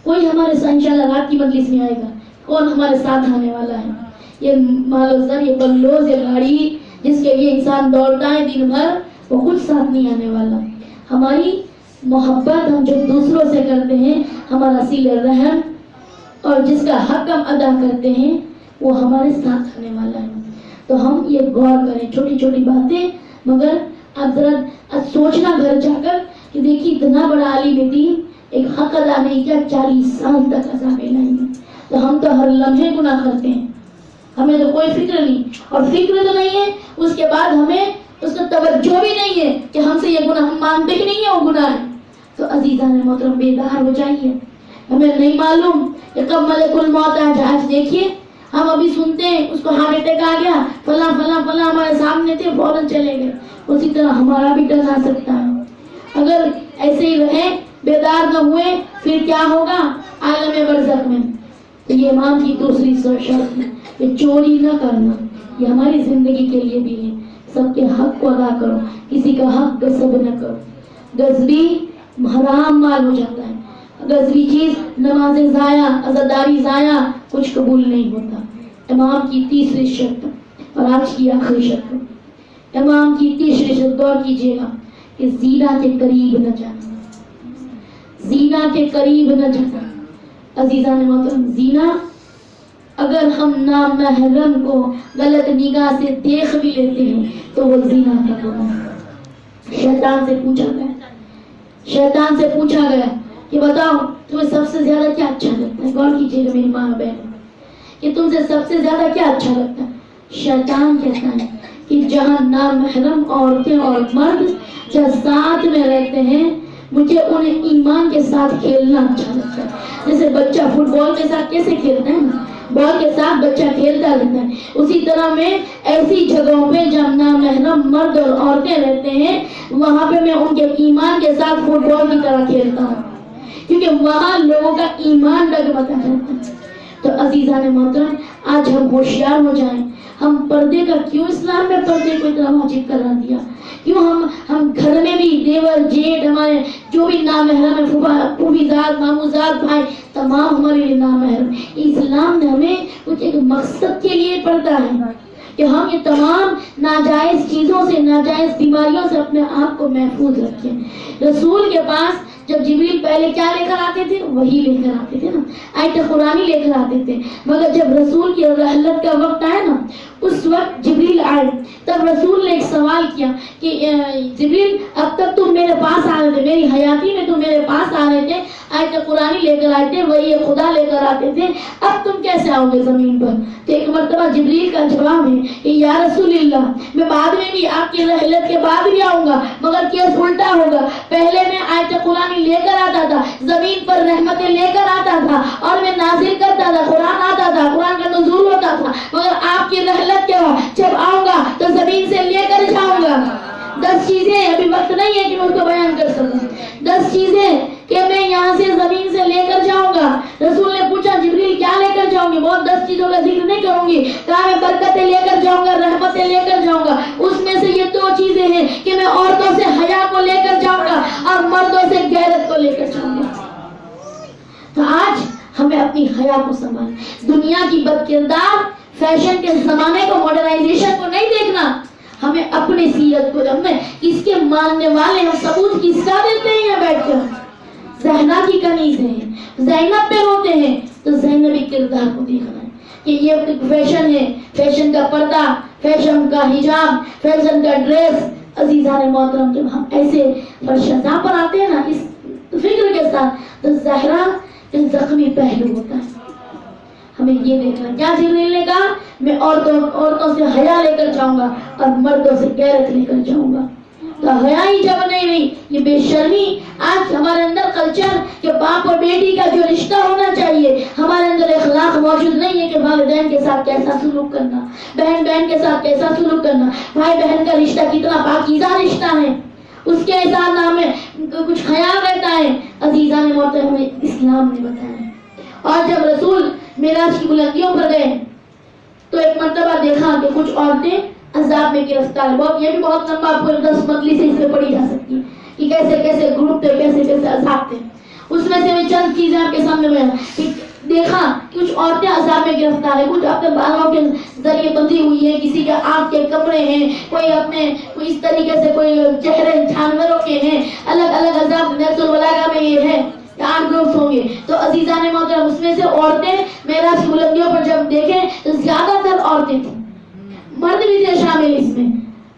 کوئی ہمارے ساتھ انشاءاللہ رات کی مجلس میں آئے گا, کون ہمارے ساتھ آنے والا ہے؟ یہ مال و زر, یہ بلوز, یہ گاڑی جس کے لیے انسان دوڑتا ہے دن بھر, وہ کچھ ساتھ نہیں آنے والا. ہماری محبت ہم جو دوسروں سے کرتے ہیں, ہمارا صلہ رحم اور جس کا حق ہم ادا کرتے ہیں, وہ ہمارے ساتھ آنے والا ہے. تو ہم یہ غور کریں, چھوٹی چھوٹی باتیں, مگر اب ذرا سوچنا گھر جا کر کہ دیکھیے اتنا بڑا عالم دین ایک حق ادا نہیں کیا, 40 سال تک عذاب الہی ہے. تو ہم تو ہر لمحے گناہ کرتے ہیں, ہمیں تو کوئی فکر نہیں, اور فکر تو نہیں ہے اس کے بعد ہمیں اس کو توجہ بھی نہیں ہے کہ ہم سے یہ گناہ, ہم مانتے ہی نہیں ہیں وہ گناہ ہے. تو عزیزان محترم بیدار ہو جائیے. ہمیں نہیں معلوم کہ کب ملک الموت آ جائے. آج دیکھیے ہم ابھی سنتے ہیں اس کو ہارٹ اٹیک آ گیا, فلاں فلاں فلاں ہمارے سامنے تھے, فوراً چلے گئے. اسی طرح ہمارا بھی ٹرن آ سکتا ہے. اگر ایسے ہی رہیں, بیدار نہ ہوئے, پھر کیا ہوگا عالم برزخ میں؟ تو یہ امام کی دوسری شرط ہے کہ چوری نہ کرنا. یہ ہماری زندگی کے لیے بھی ہے. سب کے حق کو ادا کرو, کسی کا حق غصب نہ کرو. غصبی حرام مال ہو جاتا ہے. غصبی چیز, نمازیں ضائع, عزاداری ضائع, کچھ قبول نہیں ہوتا. امام کی تیسری شرط, اور آج کی آخری شرط, امام کی تیسری شرط غور کیجیے گا کہ زینا کے قریب نہ جانا. زینا کے قریب نہ جانا. عزیزان محترم, زینا اگر ہم نامحرم کو غلط نگاہ سے دیکھ بھی لیتے ہیں تو وہ زنا کا گناہ ہے. شیطان سے پوچھا گیا کہ بتاؤ تمہیں سب سے زیادہ کیا اچھا لگتا ہے؟ غور کیجیے گا میری ماں بہن کہ تم سے سب سے زیادہ کیا اچھا لگتا ہے؟ شیطان کہتا ہے کہ جہاں نامحرم عورتیں اور مرد جب ساتھ میں رہتے ہیں, مجھے انہیں ایمان کے ساتھ کھیلنا اچھا لگتا ہے. جیسے بچہ فٹ بال کے ساتھ کیسے کھیلتا ہے نا, بال کے ساتھ بچہ کھیلتا رہتا ہے, اسی طرح میں ایسی جگہوں پہ جب نامحرم مرد اور عورتیں رہتے ہیں, وہاں پہ میں ان کے ایمان کے ساتھ فٹ بال کی طرح کھیلتا ہوں, کیونکہ وہاں لوگوں کا ایمان ڈگمگا جاتا ہے. تو عزیزان محترم, آج ہم ہوشیار ہو جائیں. ہم پردے کا کیوں اسلام میں پردے کو اتنا واجب کرا دیا؟ کیوں ہم گھر میں بھی دیور جیٹ ہمارے جو بھی نامحرم ہے, پھوپھی زاد, ماموں زاد, بھائی, تمام ہمارے لیے نامحرم. اسلام نے ہمیں کچھ ایک مقصد کے لیے پڑھتا ہے کہ ہم یہ تمام ناجائز چیزوں سے, ناجائز بیماریوں سے اپنے آپ کو محفوظ رکھیں. رسول کے پاس جب جبریل پہلے کیا لے کر آتے تھے؟ وہی لے کر آتے تھے نا, آیت قرآنی لے کر آتے تھے. مگر جب رسول کی رحلت کا وقت آیا نا, اس وقت جبریل آئے, تب رسول نے ایک سوال کیا کہ جبریل اب تک تم میرے پاس آ رہے تھے, میری حیاتی میں تم میرے پاس آ رہے تھے, آیت قرآنی لے کر آئے تھے, وہی خدا لے کر آتے تھے, اب تم کیسے آؤ گے زمین پر؟ تو ایک مرتبہ جبریل کا جواب ہے کہ یا رسول اللہ, میں بعد میں بھی آپ کی رحلت کے بعد بھی آؤں گا, مگر کیس الٹا ہوگا. پہلے میں آیت قرآنی لے کر آتا تھا, زمین پر رحمتیں لے کر آتا تھا, اور میں نازل کرتا تھا, قرآن آتا تھا, قرآن کا نزول ہوتا تھا. مگر آپ کی رحلت کے بعد جب آؤں گا تو زمین سے لے کر جاؤں گا. 10 چیزیں, ابھی وقت نہیں ہے کہ میں اس کو بیان کر سکوں, 10 چیزیں کہ میں یہاں سے زمین سے لے کر جاؤں گا. رسول نے پوچھا جبریل کیا لے کر جاؤں گی؟ بہت 10 چیزوں کا ذکر نہیں کروں گی. کہا میں برکتیں لے کر جاؤں گا, رحمتیں لے کر جاؤں گا. اس میں سے یہ 2 چیزیں ہیں کہ میں عورتوں سے حیا کو لے کر جاؤں گا اور مردوں سے غیرت کو لے کر جاؤں گا. تو آج ہمیں اپنی حیا کو سنبھالیں. دنیا کی بد کردار فیشن کے زمانے کو, ماڈرنائزیشن کو نہیں دیکھنا. ہمیں اپنی سیرت کو, ہمیں کس کے ماننے والے, ہم ثبوت کس کا دیتے ہیں بیٹھ کر؟ زہرا کی کنیز ہیں, زینب پہ روتے ہیں, تو زینبی کردار کو دیکھنا ہے کہ یہ فیشن ہے, فیشن کا پردہ, فیشن کا حجاب, فیشن کا ڈریس. عزیزان محترم, جب ہم ایسے فرشتہ پر آتے ہیں نا اس فکر کے ساتھ, تو زہرا ایک زخمی پہلو ہوتا ہے. ہمیں یہ دیکھنا. کیا جبریل نے کہا؟ میں عورتوں سے حیا لے کر جاؤں گا اور مردوں سے غیرت لے کر جاؤں گا. تو حیا ہی جب نہیں رہی، یہ بے شرمی. آج ہمارے اندر کلچر کہ باپ اور بیٹی کا جو رشتہ ہونا چاہیے، ہمارے اندر اخلاق موجود نہیں ہے کہ والدین کے ساتھ کیسا سلوک کرنا، بہن بہن کے ساتھ کیسا سلوک کرنا، بھائی بہن کا رشتہ کتنا پاکیزہ رشتہ ہے، اس کے ساتھ ہمیں کچھ خیال رہتا ہے. عزیزان محترم، ہمیں اسلام نے بتایا. اور جب رسول معراج کی بلندیوں پر گئے تو ایک مرتبہ دیکھا کہ کچھ عورتیں عذاب میں گرفتار. یہ بھی بہت لمبا پورے 10 مجلس سے اس پہ پڑھی جا سکتی ہے کہ کیسے کیسے گروپ تھے، کیسے کیسے عذاب تھے. اس میں سے میں چند چیزیں آپ کے سامنے بیان. دیکھا کچھ عورتیں عذاب میں گرفتار ہیں، کچھ اپنے بالوں کے ذریعے بندھی ہوئی ہے، کسی کے آنکھ کے کپڑے ہیں، کوئی اس طریقے سے، کوئی چہرے جانوروں کے ہیں. الگ الگ عذاب نفس البلاغہ میں یہ ہے 8 گروپس ہوں گے. تو عزیزان محترم، اس میں سے عورتیں معراج کی بلندیوں پر جب دیکھیں تو زیادہ تر عورتیں تھیں، مرد بھی تھے شامل اس میں.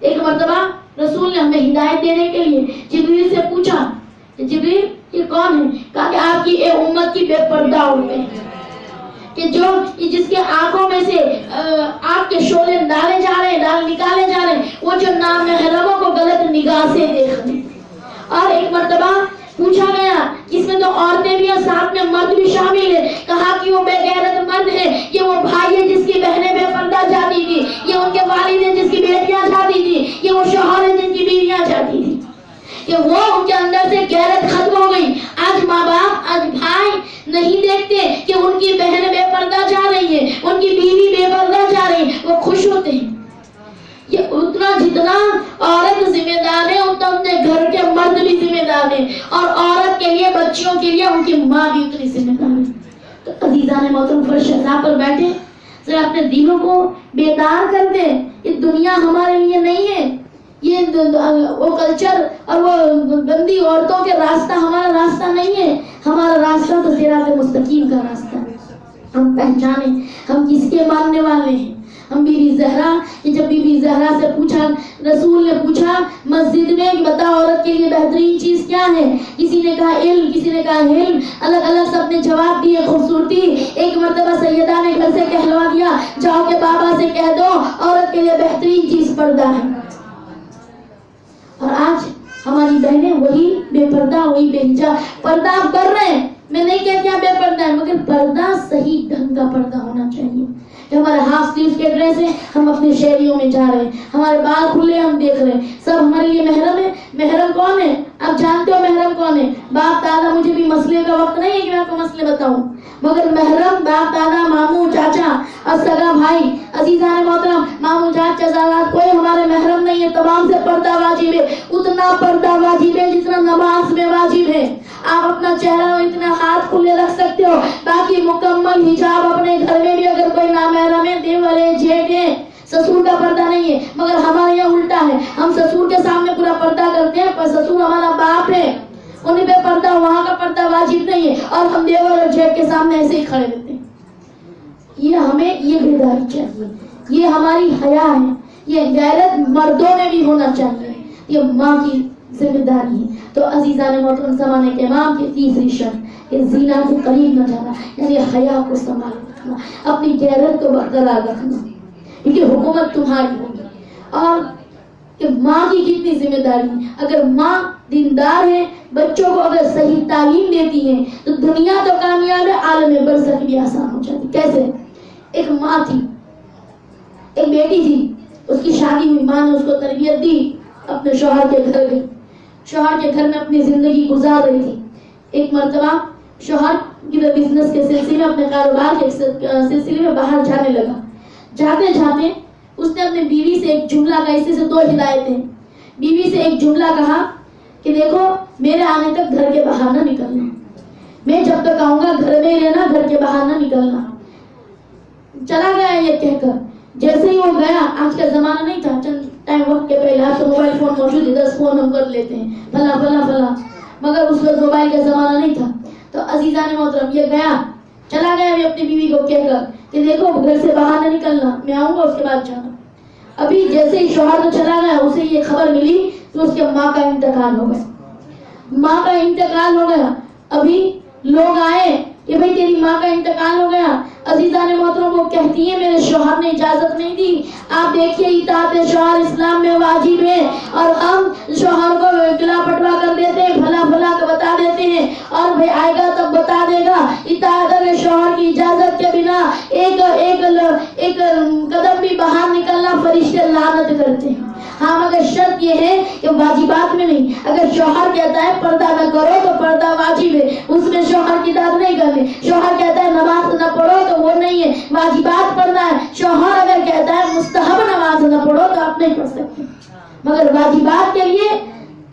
ایک مرتبہ رسول نے ہمیں ہدایت دینے کے لیے جبریل سے پوچھا کہ جبریل یہ کون ہے؟ کہا کہ آپ کی اے امت کی بے پردہ عورتیں ہیں، کہ جس کے آنکھوں میں سے آگ کے شعلے نکالے جا رہے ہیں، وہ جو نامحرموں کو غلط نگاہ سے دیکھ رہے ہیں. اور ایک مرتبہ پوچھا گیا، اس میں تو عورتیں بھی ہیں، ساتھ میں مرد بھی شامل ہے. کہا کہ وہ بے غیرت مرد ہے، یہ وہ بھائی ہے جس کی بہنیں بے پردہ جاتی تھی، یہ ان کے والد ہیں جس کی بیٹیاں جاتی تھی، یہ وہ شوہر ہیں جن کی بیویاں جاتی تھی، کہ وہ ان کے اندر سے غیرت ختم ہو گئی. آج ماں باپ، آج بھائی نہیں دیکھتے کہ ان کی بہن بے پردہ جا رہی ہے، ان کی بیوی بے پردہ جا رہی ہے، وہ خوش ہوتے ہیں. یہ اتنا جتنا عورت ذمہ دار ہے اتنا ان کے گھر کے مرد بھی ذمہ دار ہیں، اور عورت کے لیے، بچیوں کے لیے ان کی ماں بھی اتنی ذمہ دار ہے. تو عزیزان محترم، فرش عزا پر بیٹھے ذرا اپنے دلوں کو بیدار کر دیں. یہ دنیا ہمارے لیے نہیں ہے، یہ وہ کلچر اور وہ گندی عورتوں کے راستہ ہمارا راستہ نہیں ہے. ہمارا راستہ تو صراط مستقیم کا راستہ ہے. ہم پہچانے ہم کس کے ماننے والے ہیں. ہم بی بی زہرا، جب بی بی زہرا سے پوچھا، رسول نے پوچھا مسجد میں کہ بتا عورت کے لیے بہترین چیز کیا ہے؟ کسی نے کہا علم، کسی نے کہا علم، الگ الگ سب نے جواب دیے. خوبصورتی. ایک مرتبہ سیدہ نے گھر سے کہلوا دیا، جاؤ کہ بابا سے کہہ دو عورت کے لیے بہترین چیز پردہ ہے. اور آج ہماری بہنیں وہی بے پردہ، وہی بے حجاب. پردہ آپ کر رہے ہیں، میں نہیں کہتی آپ بے پردہ ہیں، مگر پردہ صحیح ڈھنگ کا پردہ ہونا چاہیے. کہ ہمارے ہاف سلیوز کے ڈریس ہیں، ہم اپنے شہریوں میں جا رہے ہیں، ہمارے بال کھلے ہم دیکھ رہے ہیں، سب ہمارے لیے محرم ہے. محرم کون ہے؟ آپ جانتے ہو محرم کون ہے؟ باپ دادا. مجھے بھی مسئلے کا وقت نہیں ہے کہ میں آپ کو مسئلے بتاؤں، مگر محرم باپ دادا، ماموں چاچا اور سگا بھائی. عزیزان محترم، ماموں چاچا زاد کوئی ہمارے محرم نہیں ہے. تمام سے پردہ واجب ہے، اتنا پردہ واجب ہے جتنا نماز میں واجب ہے. آپ اپنا چہرہ اتنا ہاتھ کھلے رکھ سکتے ہو، باقی مکمل حجاب اپنے گھر میں بھی. اگر کوئی نامحرم ہے، دیور ہے، جیٹ ہے، سسور کا پردہ نہیں ہے. مگر ہمارے یہاں الٹا ہے، ہم سسور کے سامنے پورا پردہ کرتے ہیں، پر سسور ہمارا باپ ہے، انہیں پہ پردہ، وہاں کا پردہ واجب نہیں ہے، اور ہم دیور اور جیٹ کے سامنے ایسے ہی کھڑے رہتے ہیں. یہ ہمیں یہ بیداری چاہیے، یہ ہماری حیا ہے. یہ غیرت مردوں میں بھی ہونا چاہیے، یہ ماں کی ذمہ داری ہے. تو عزیزان محترم، زمانے کے امام کی تیسری شرط کہ زنا کے قریب نہ جانا، یعنی حیا کو سنبھال رکھنا، اپنی غیرت کو برقرار رکھنا، کیونکہ حکومت تمہاری ہوگی. اور کہ ماں کی کتنی ذمہ داری ہے. اگر ماں دیندار ہے، بچوں کو اگر صحیح تعلیم دیتی ہے تو دنیا تو کامیاب ہے، عالم برزخ بھی آسان ہو جاتی. کیسے؟ ایک ماں تھی، ایک بیٹی تھی، اس کی شادی ہوئی، ماں نے اس کو تربیت دی، اپنے شوہر کے گھر گئی، شوہر کے گھر میں اپنی زندگی گزار رہی تھی. ایک مرتبہ شوہر کی بزنس کے سلسلے میں، اپنے کاروبار کے سلسلے میں باہر جانے لگا. جاتے جاتے اس نے اپنے بیوی سے ایک جملہ کہا. اس سے 2 ہدایتیں. بیوی سے ایک جملہ کہا کہ دیکھو میرے آنے تک گھر کے باہر نہ نکلنا، میں جب تک آؤں گا گھر میں ہی رہنا، گھر کے باہر نہ نکلنا. چلا گیا یہ کہہ کر. جیسے ہی وہ گیا، آج کا زمانہ نہیں تھا، چند ٹائم وقت کے پہلے، آج تو موبائل فون موجود ہے، 10 فون ہم کر لیتے ہیں، فلاں فلاں فلاں، مگر اس وقت موبائل کا زمانہ نہیں تھا. تو عزیزان محترم، یہ گیا، چلا گیا بھی اپنی بیوی کو کہہ کر کہ دیکھو گھر سے باہر نہ نکلنا، میں آؤں گا اس کے بعد جانا. ابھی جیسے ہی شوہر تو چلا گیا، اسے یہ خبر ملی کہ اس کے ماں کا انتقال ہو گیا. ماں کا انتقال ہو گیا. ابھی لوگ آئے کہ بھئی تیری ماں کا انتقال ہو گیا. عزیزان محترم وہ کہتی ہیں میرے شوہر نے اجازت نہیں دی. آپ دیکھیے اطاعت شوہر اسلام میں واجب ہے اور ہم شوہر کو گلا پٹوا کر دیتے ہیں, بھلا بھلا کا بتا دیتے ہیں اور بھائی آئے گا تب بتا دے گا. اطاعت شوہر کی اجازت کے بنا ایک قدم بھی باہر نکلنا فرشتے لعنت کرتے ہیں. ہاں مگر شرط یہ ہے کہ واجبات میں نہیں. اگر شوہر کہتا ہے پردہ نہ کرو تو پردہ واجب ہے, اس میں شوہر کی داد نہیں کرنی. شوہر کہتا ہے نماز نہ پڑھو تو وہ نہیں ہے, واجبات پڑھنا ہے. شوہر اگر کہتا ہے مستحب نماز نہ پڑھو تو آپ نہیں پڑھ سکتے. مگر واجبات کے لیے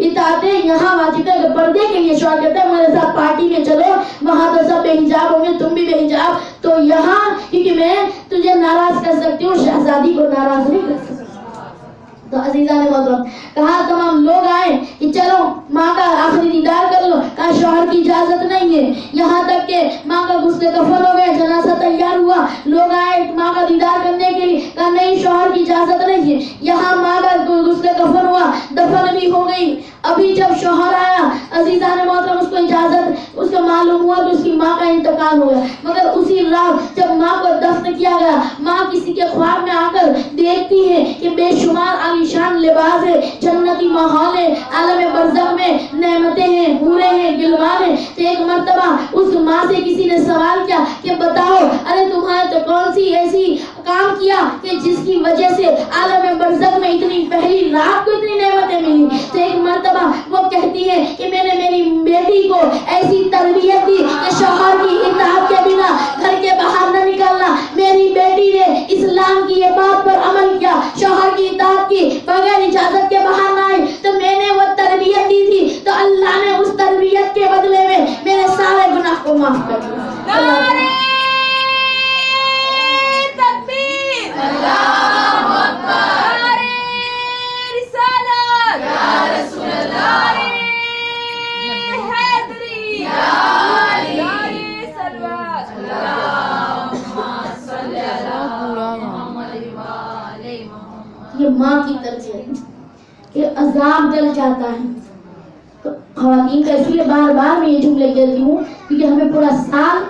اطاعتیں یہاں واجب ہے. اگر پردے کے لیے شوہر کہتا ہے میرے ساتھ پارٹی میں چلو, وہاں تو سب بے حجاب ہوں گے, تم بھی بے حجاب, تو یہاں کیونکہ میں تجھے ناراض کر سکتی ہوں, شہزادی کو ناراض نہیں کر سکتی. تو عزیزان محترم کہا تمام لوگ آئے کہ چلو ماں کا آخری دیدار کر لو. کہا شوہر کی اجازت نہیں ہے. یہاں تک کہ ماں کا غسل کفن ہو گیا, جنازہ تیار ہوا, لوگ آئے ماں کا دیدار کرنے کے لیے. کہا نہیں شوہر کی اجازت نہیں ہے. یہاں ماں کا غسل کفن ہوا, دفن بھی ہو گئی. ابھی جب شوہر آیا عزیزان محترم اس کو اجازت, اس کو معلوم ہوا کہ اس کی ماں کا انتقال ہو گیا. مگر اسی رات جب ماں کو دفن کیا گیا, ماں کسی کے خواب میں آ کر دیکھتی ہے کہ بے شمار عالیشان لباس ہے, جنتی ماحول ہے, عالم برزخ میں نعمتیں ہیں, حوریں ہیں, گلوان ہیں. تو ایک مرتبہ اس ماں سے کسی نے سوال کیا کہ بتاؤ ارے تمہارے تو کون سی ایسی کام کیا کہ جس کی وجہ سے عالم برزخ میں اتنی پہلی رات کو اتنی نعمتیں ملی. تو ایک مرتبہ وہ کہتی ہے کہ میں نے میری بیٹی کو ایسی تربیت دی کہ شوہر کی اطاعت کے بنا گھر کے باہر نہ نکلنا. میری بیٹی نے اسلام کی یہ بات پر عمل کیا, شوہر کی اطاعت کی, بغیر اجازت کے باہر نہ آئی. تو میں نے وہ تربیت دی تھی, تو اللہ نے اس تربیت کے بدلے میں میرے سارے گناہ کو معاف کر دیا. یہ ماں کی تربیت کہ عذاب جل جاتا ہے. تو خواتین کا اس لیے بار بار میں یہ جملے کہتی ہوں کیونکہ ہمیں پورا سال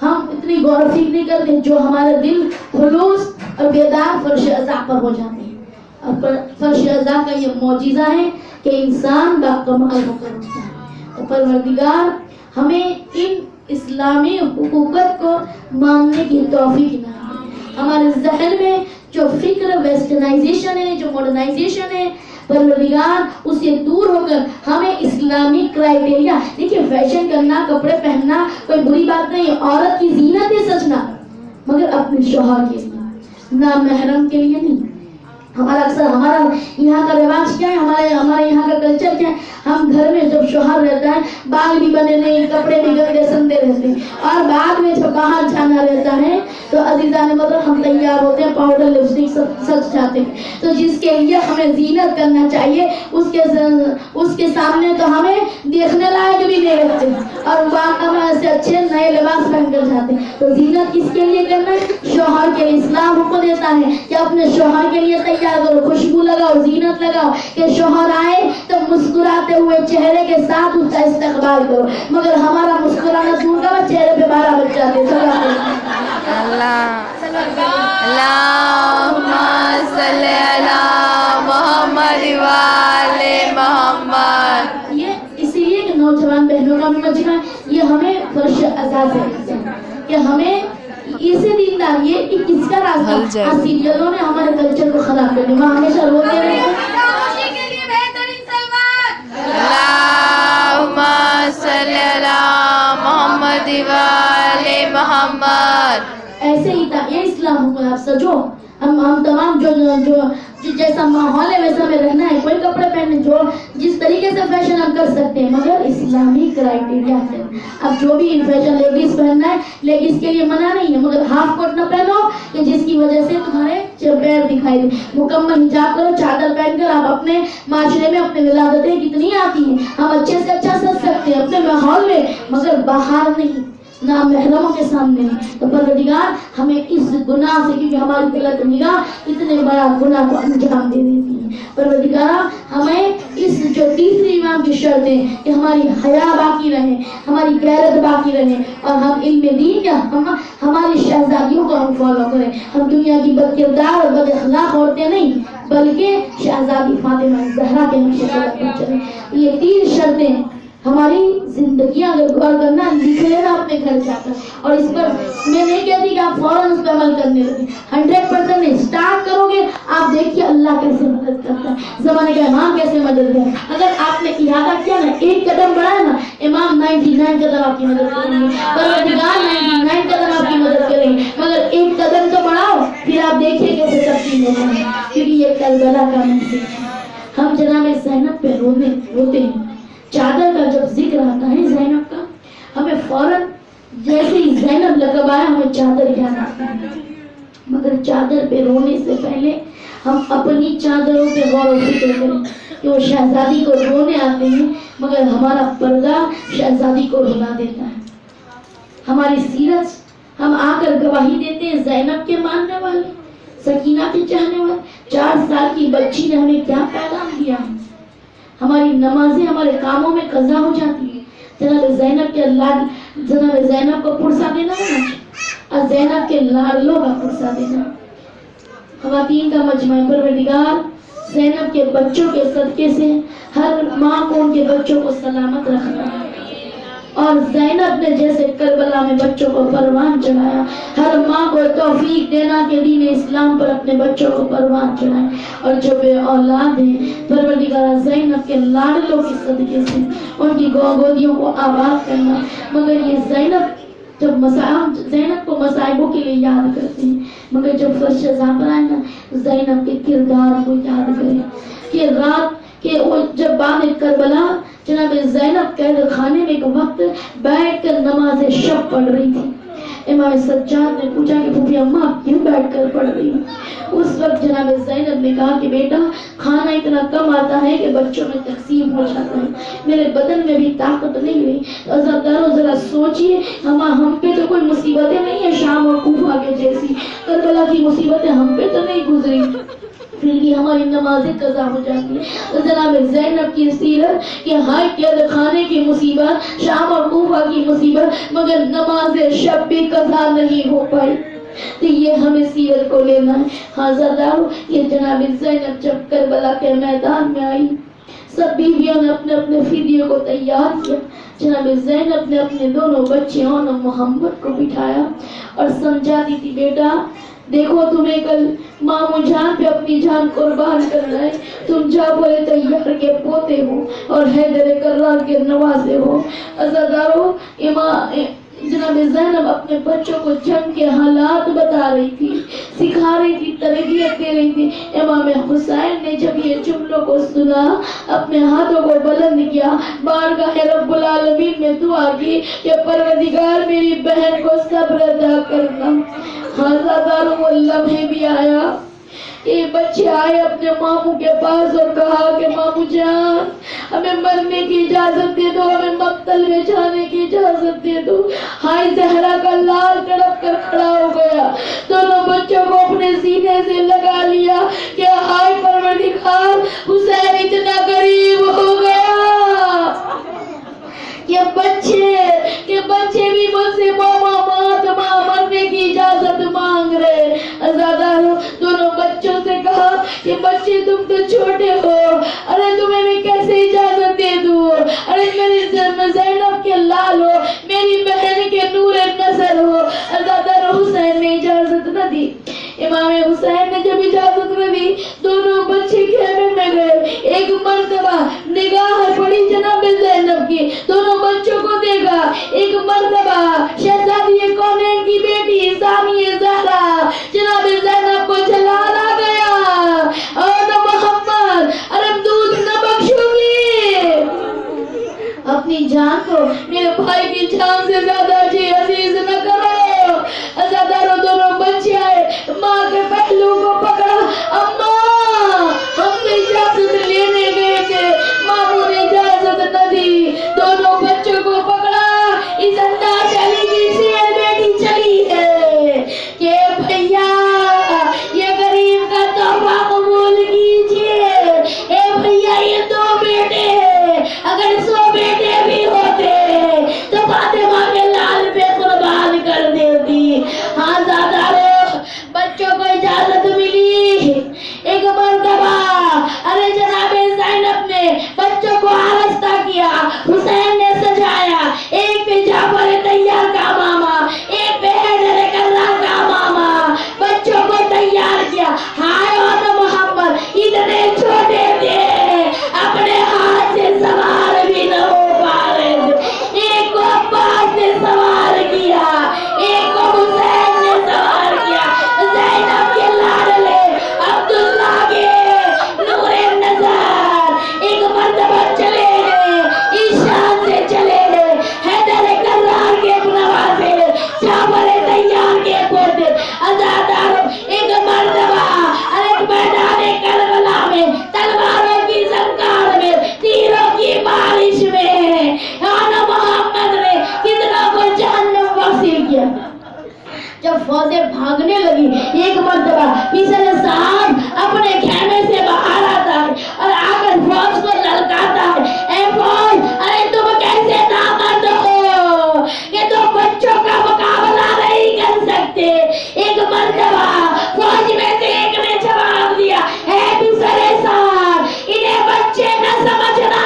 ہم اتنی غور و فکر نہیں کرتے, جو ہمارے دل خلوص اور بیدار فرش عزا پر ہو جاتے ہیں. اور فرش عزا کا یہ معجزہ ہے کہ انسان باکمال ہو کر اٹھتا ہے. تو پروردگار ہمیں ان اسلامی حقوقت کو ماننے کی توفیق نہ دے. ہمارے ذہن میں جو فکر ویسٹرنائزیشن ہے, جو ماڈرنائزیشن ہے, پروردگار اسے دور ہو کر ہمیں اسلامی کرائیٹیریا. دیکھیے فیشن کرنا, کپڑے پہننا کوئی بری بات نہیں, عورت کی زینت ہے سجنا, مگر اپنے شوہر کے لیے, نہ محرم کے لیے نہیں. ہمارا اکثر ہمارا یہاں کا رواج کیا ہے, ہمارے یہاں کا کلچر کیا ہے, ہم گھر میں جب شوہر رہتا ہے بال بھی بنے نہیں, کپڑے بھی گندے سندے رہتے ہیں, اور بعد میں جب باہر جانا رہتا ہے تو عزیزان مطلب ہم تیار ہوتے ہیں, پاؤڈر لپسٹک سج جاتے ہیں. تو جس کے لیے ہمیں زینت کرنا چاہیے اس کے سامنے تو ہمیں دیکھنے لائق بھی نہیں رہتے, اور واقعہ سے اچھے نئے لباس پہن کر جاتے ہیں. تو زینت کس کے لیے کرنا ہے؟ شوہر کے لیے. اسلام حکم دیتا ہے کہ اپنے شوہر کے لیے تیار کرو, خوشبو لگاؤ, زینت لگاؤ, کہ شوہر آئے تو مسکراتے ہوئے چہرے کے ساتھ اس کا استقبال کرو. مگر ہمارا مسکرانا دور کا, چہرے پہ 12 بج جاتے. اللہم صلی علی محمد وآل محمد. یہ اسی لیے کہ نوجوان بہنوں کا بھی مجمع ہے, یہ ہمیں فرش عزا سے کہ ہمیں اسے دیندار, یہ کس کا راستہ؟ سیریلوں نے ہمارے کلچر کو خراب کر دیا. وہاں ہمیشہ روتے رہے. اللہم صلی علی محمد وآل محمد. ایسے ہی تھا یہ اسلام حکم. آپ سجو, ہم تمام جو جیسا ماحول ہے ویسا میں رہنا ہے, کوئی کپڑے پہنے جو جس طریقے سے فیشن ہم کر سکتے ہیں, مگر اسلامی کرائیٹیریا ہے. اب جو بھی فیشن لیگیز پہننا ہے, لیگیز کے لیے منع نہیں ہے, مگر ہاف کوٹ نہ پہنو کہ جس کی وجہ سے تمہارے پیر دکھائی دے. مکمل حجاب کرو, چادر پہن کر آپ اپنے معاشرے میں اپنے ولادتیں کتنی آتی ہیں, ہم اچھے سے اچھا سج سکتے ہیں اپنے ماحول میں, مگر باہر نہیں. نامحرموں کے سامنے نہیں. تو پروردگار ہمیں اس گناہ سے، کیونکہ ہماری غلط نگاہ اتنے بڑا گناہ کو انجام دے دیتی ہے. پروردگار ہمیں اس جو تیسری ایمان کی شرط ہے کہ ہماری حیا باقی رہے، ہماری غیرت باقی رہے، اور ہم علم دین یا ہماری شہزادیوں کو ہم فالو کریں. ہم دنیا کی بد کردار اور بد اخلاق عورتیں نہیں، بلکہ شہزادی فاطمہ زہرا کے نقش قدم پر چلیں. یہ 3 شرطیں ہماری زندگیاں اگر غور کرنا لکھ لینا اپنے گھر جا کر، اور اس پر میں نہیں کہتی کہ آپ فوراً اس پہ عمل کرنے لگیں. 100% نہیں، اسٹارٹ کرو گے آپ دیکھیے اللہ کیسے مدد کرتا ہے، زمانے کا امام کیسے مدد کرتا ہے. اگر آپ نے ارادہ کیا نا، ایک قدم بڑھایا نا، امام 99 قدم آپ کی مدد کریں گے، پروردگار 99 قدم آپ کی مدد کریں گے. مگر ایک قدم تو بڑھاؤ، پھر آپ دیکھیے کیسے تبدیل ہو جائیں گے. کیونکہ یہ کربلا کا منظر ہے. ہم جناب زینب پہ روتے ہیں. چادر کا جب ذکر آتا ہے زینب کا، ہمیں فوراً جیسے ہی زینب لقب آیا ہمیں چادر یاد آتا ہے. مگر چادر پہ رونے سے پہلے ہم اپنی چادروں پہ غور و فکر کریں کہ وہ شہزادی کو رونے آتے ہیں مگر ہمارا پردہ شہزادی کو رلا دیتا ہے. ہماری سیرت ہم آ کر گواہی دیتے ہیں. زینب کے ماننے والے، سکینہ کے چاہنے والے، 4 سال کی بچی نے ہمیں کیا پیغام دیا. ہماری نمازیں ہمارے کاموں میں قضا ہو جاتی ہیں. جناب زینب کے جناب زینب کو پرسا دینا ہے، اور زینب کے لاڈلوں کا پرسا دینا. خواتین کا مجمع. پروردگار زینب کے بچوں کے صدقے سے ہر ماں کو ان کے بچوں کو سلامت رکھنا ہے. اور زینب نے جیسے کربلا میں بچوں کو پروان چڑھایا، ہر ماں کو توفیق دینا کہ دین اسلام پر اپنے بچوں کو پروان چڑھائے. اور جو بے اولاد ہیں پروردگار زینب کے لاڈلوں کے صدقے سے ان کی گودیوں کو آباد کرنا. مگر یہ زینب جب زینب کو مصائبوں کے لیے یاد کرتے ہیں، مگر جب فرش ازاں پر آئے نا زینب کے کردار کو یاد کریں کہ رات کہ وہ جب بعد کربلا جناب زینب قید خانے میں ایک وقت بیٹھ کر نماز شب پڑھ رہی تھی. امام سجاد نے پوچھا کہ پھوپھی اماں آپ کیوں بیٹھ کر پڑھ رہی ہیں؟ اس وقت جناب زینب نے کہا کہ بیٹا کھانا اتنا کم آتا ہے کہ بچوں میں تقسیم ہو جاتا ہے، میرے بدن میں بھی طاقت نہیں رہی. عزادارو ذرا سوچئے ہم پہ تو کوئی مصیبتیں نہیں ہیں شام اور کوفہ کے جیسی، کربلا کی مصیبتیں ہم پہ تو نہیں گزری، پھر بھی ہماری نمازیں قضا ہو جاتی ہیں. جناب زینب کی سیرت کہ ہائے قید خانے کی مصیبت، شام اور کوفہ کی مصیبت، مگر نماز شب بھی قضا نہیں ہو پائی. تو یہ ہمیں سیرت کو لینا ہے. حاضردارو یہ جناب زینب جب کربلا کے میدان میں آئی، سب بیویوں نے اپنے اپنے فدیے کو تیار کیا. جناب زینب نے اپنے دونوں بچیوں نے محمد کو بٹھایا اور سمجھاتی تھی بیٹا دیکھو تمہیں کل مامو جان پہ اپنی جان قربان کرنا ہے، تم جعفر طیار کے پوتے ہو اور حیدر کرار کے نواسے ہو. عزادارو جناب زینب اپنے بچوں کو جنگ کے حالات بتا رہی تھی، سکھا رہی تھی، تربیت دے رہی تھی. امام حسین نے جب یہ جملوں کو سنا اپنے ہاتھوں کو بلند کیا، بارگاہ رب العالمین میں دعا کی کہ پروردگار میری بہن کو صبر عطا کرنا. حاضردارو وہ لمحے بھی آیا، یہ بچے آئے اپنے ماموں کے پاس اور کہا کہ ماموں جان ہمیں مرنے کی اجازت دے دو، ہمیں مقتل میں جانے کی اجازت دے دو. ہائے زہرا کا لال تڑپ کر کھڑا ہو گیا، دونوں بچوں کو اپنے سینے سے لگا لیا کہ ہائے پروردگار حسین اتنا قریب ہو گیا کہ بچے بھی مجھ سے ماما مرنے کی اجازت مانگ رہے. عزادارو دونوں بچوں سے کہا کہ بچے تم تو چھوٹے ہو، ارے تمہیں میں کیسے اجازت دے دوں، ارے میری زینب کے لال ہو، میری بہن کے نور نظر ہو. عزادارو حسین نے اجازت نہ دی. امام حسین نے جب اجازت نہ دی دونوں بچے خیمے میں گئے. ایک مرتبہ نگاہ پڑی جناب زینب کی، دونوں بچوں کو دیکھا. ایک مرتبہ شہزادی کونین کی بیٹی ثانیہ زہرا جناب زینب کو جلال آ گیا، اور محمد ارب دودھ نہ بخشوں گی، اپنی جان کو میرے بھائی کی جان سے زیادہ عزیز نہ کرو. عزادارو دونوں بچے آئے، ماں کے پہلو کو پکڑا، اماں ہم نے اجازت لینے گئے تھے، ماموں نے اجازت نہ دی. دونوں بچوں کو پکڑا، اس انداز علی کی جب فوجیں بھاگنے لگی ایک مرتبہ پیچھے صاحب اپنے خیمے سے باہر آتا ہے اور آ کر فوج کو للکارتا ہے، اے فوج، ارے تم کیسے نامرد ہو کہ تم بچوں کا مقابلہ نہیں کر سکتے؟ ایک مرتبہ فوج میں سے ایک نے جواب دیا، اے پیچھے صاحب انہیں بچے نہ سمجھنا،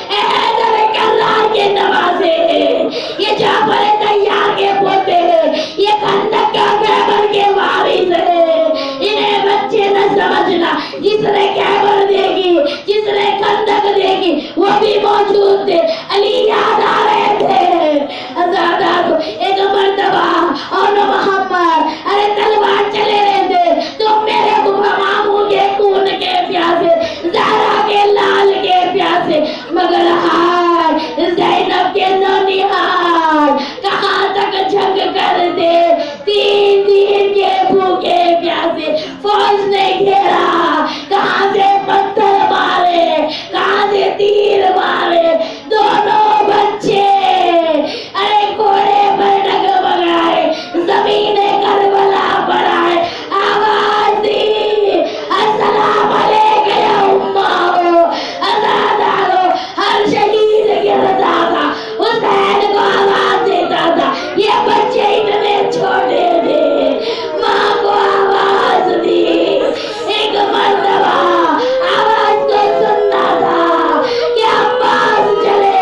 اے حیدر کرار کے نوازے، یہ جعفر طیار کے پوتے ہیں، یہ خندق کا خیبر کے وارث ہیں، انہیں بچے نہ سمجھنا۔ جس نے خیبر دیکھی، جس نے خندق دیکھی، وہ بھی موجود تھے، علی یاد آ رہے تھے آزادہ کو۔ ایک مرتبہ اور محمد، ارے تلوار چلے رہے تھے، تم میرے ماموں کے خون کے پیاسے، زہرا کے لال کے پیاسے، مگر ہار زینب کے نونہار کہاں تک جنگ کر دے، تین دن کے بھوکے پیاسے فوج نے گھیرا، کہاں سے پتھر مارے، کہاں سے تیر مارے، دونوں بچے ارے گھوڑے پر ڈگمگائے، زمین کربلا پر آئے، آواز دی السلام علیکم یا اماؤ، آزادارو۔ ہر شہید گرتا تھا، حسین کو آواز دیتا تھا، یہ بچے اتنے چھوٹے تھے، ماں کو آواز دی، ایک مرتبہ آواز کو سننا تھا کہ عباس چلے،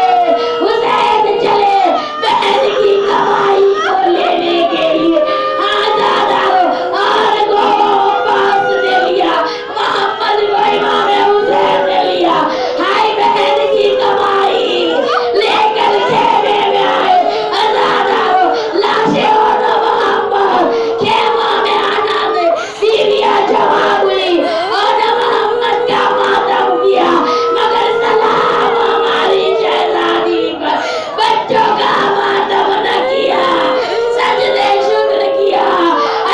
حسین چلے بہن کی کمائی کو لینے کے لیے، آزادارو اور کو عباس نے لیا، محمد کو امام حسین نے لیا، ہائی بہن کی کمائی لے کر خیمے میں آئے، آزادارو لاشیں اور محمد خیمہ میں آنا دے، بیویاں جمع ہوئی اور محمد کا ماتم کیا، مگر سلام ہماری شہزادی پر، بچوں کا ماتم نہ کیا، سجدے شکر کیا،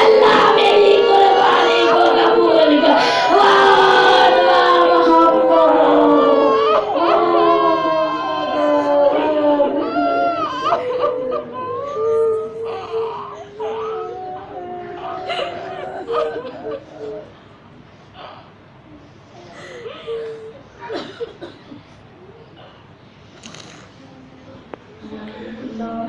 اللہ میری قربانی کو قبول کر، وعد محمد۔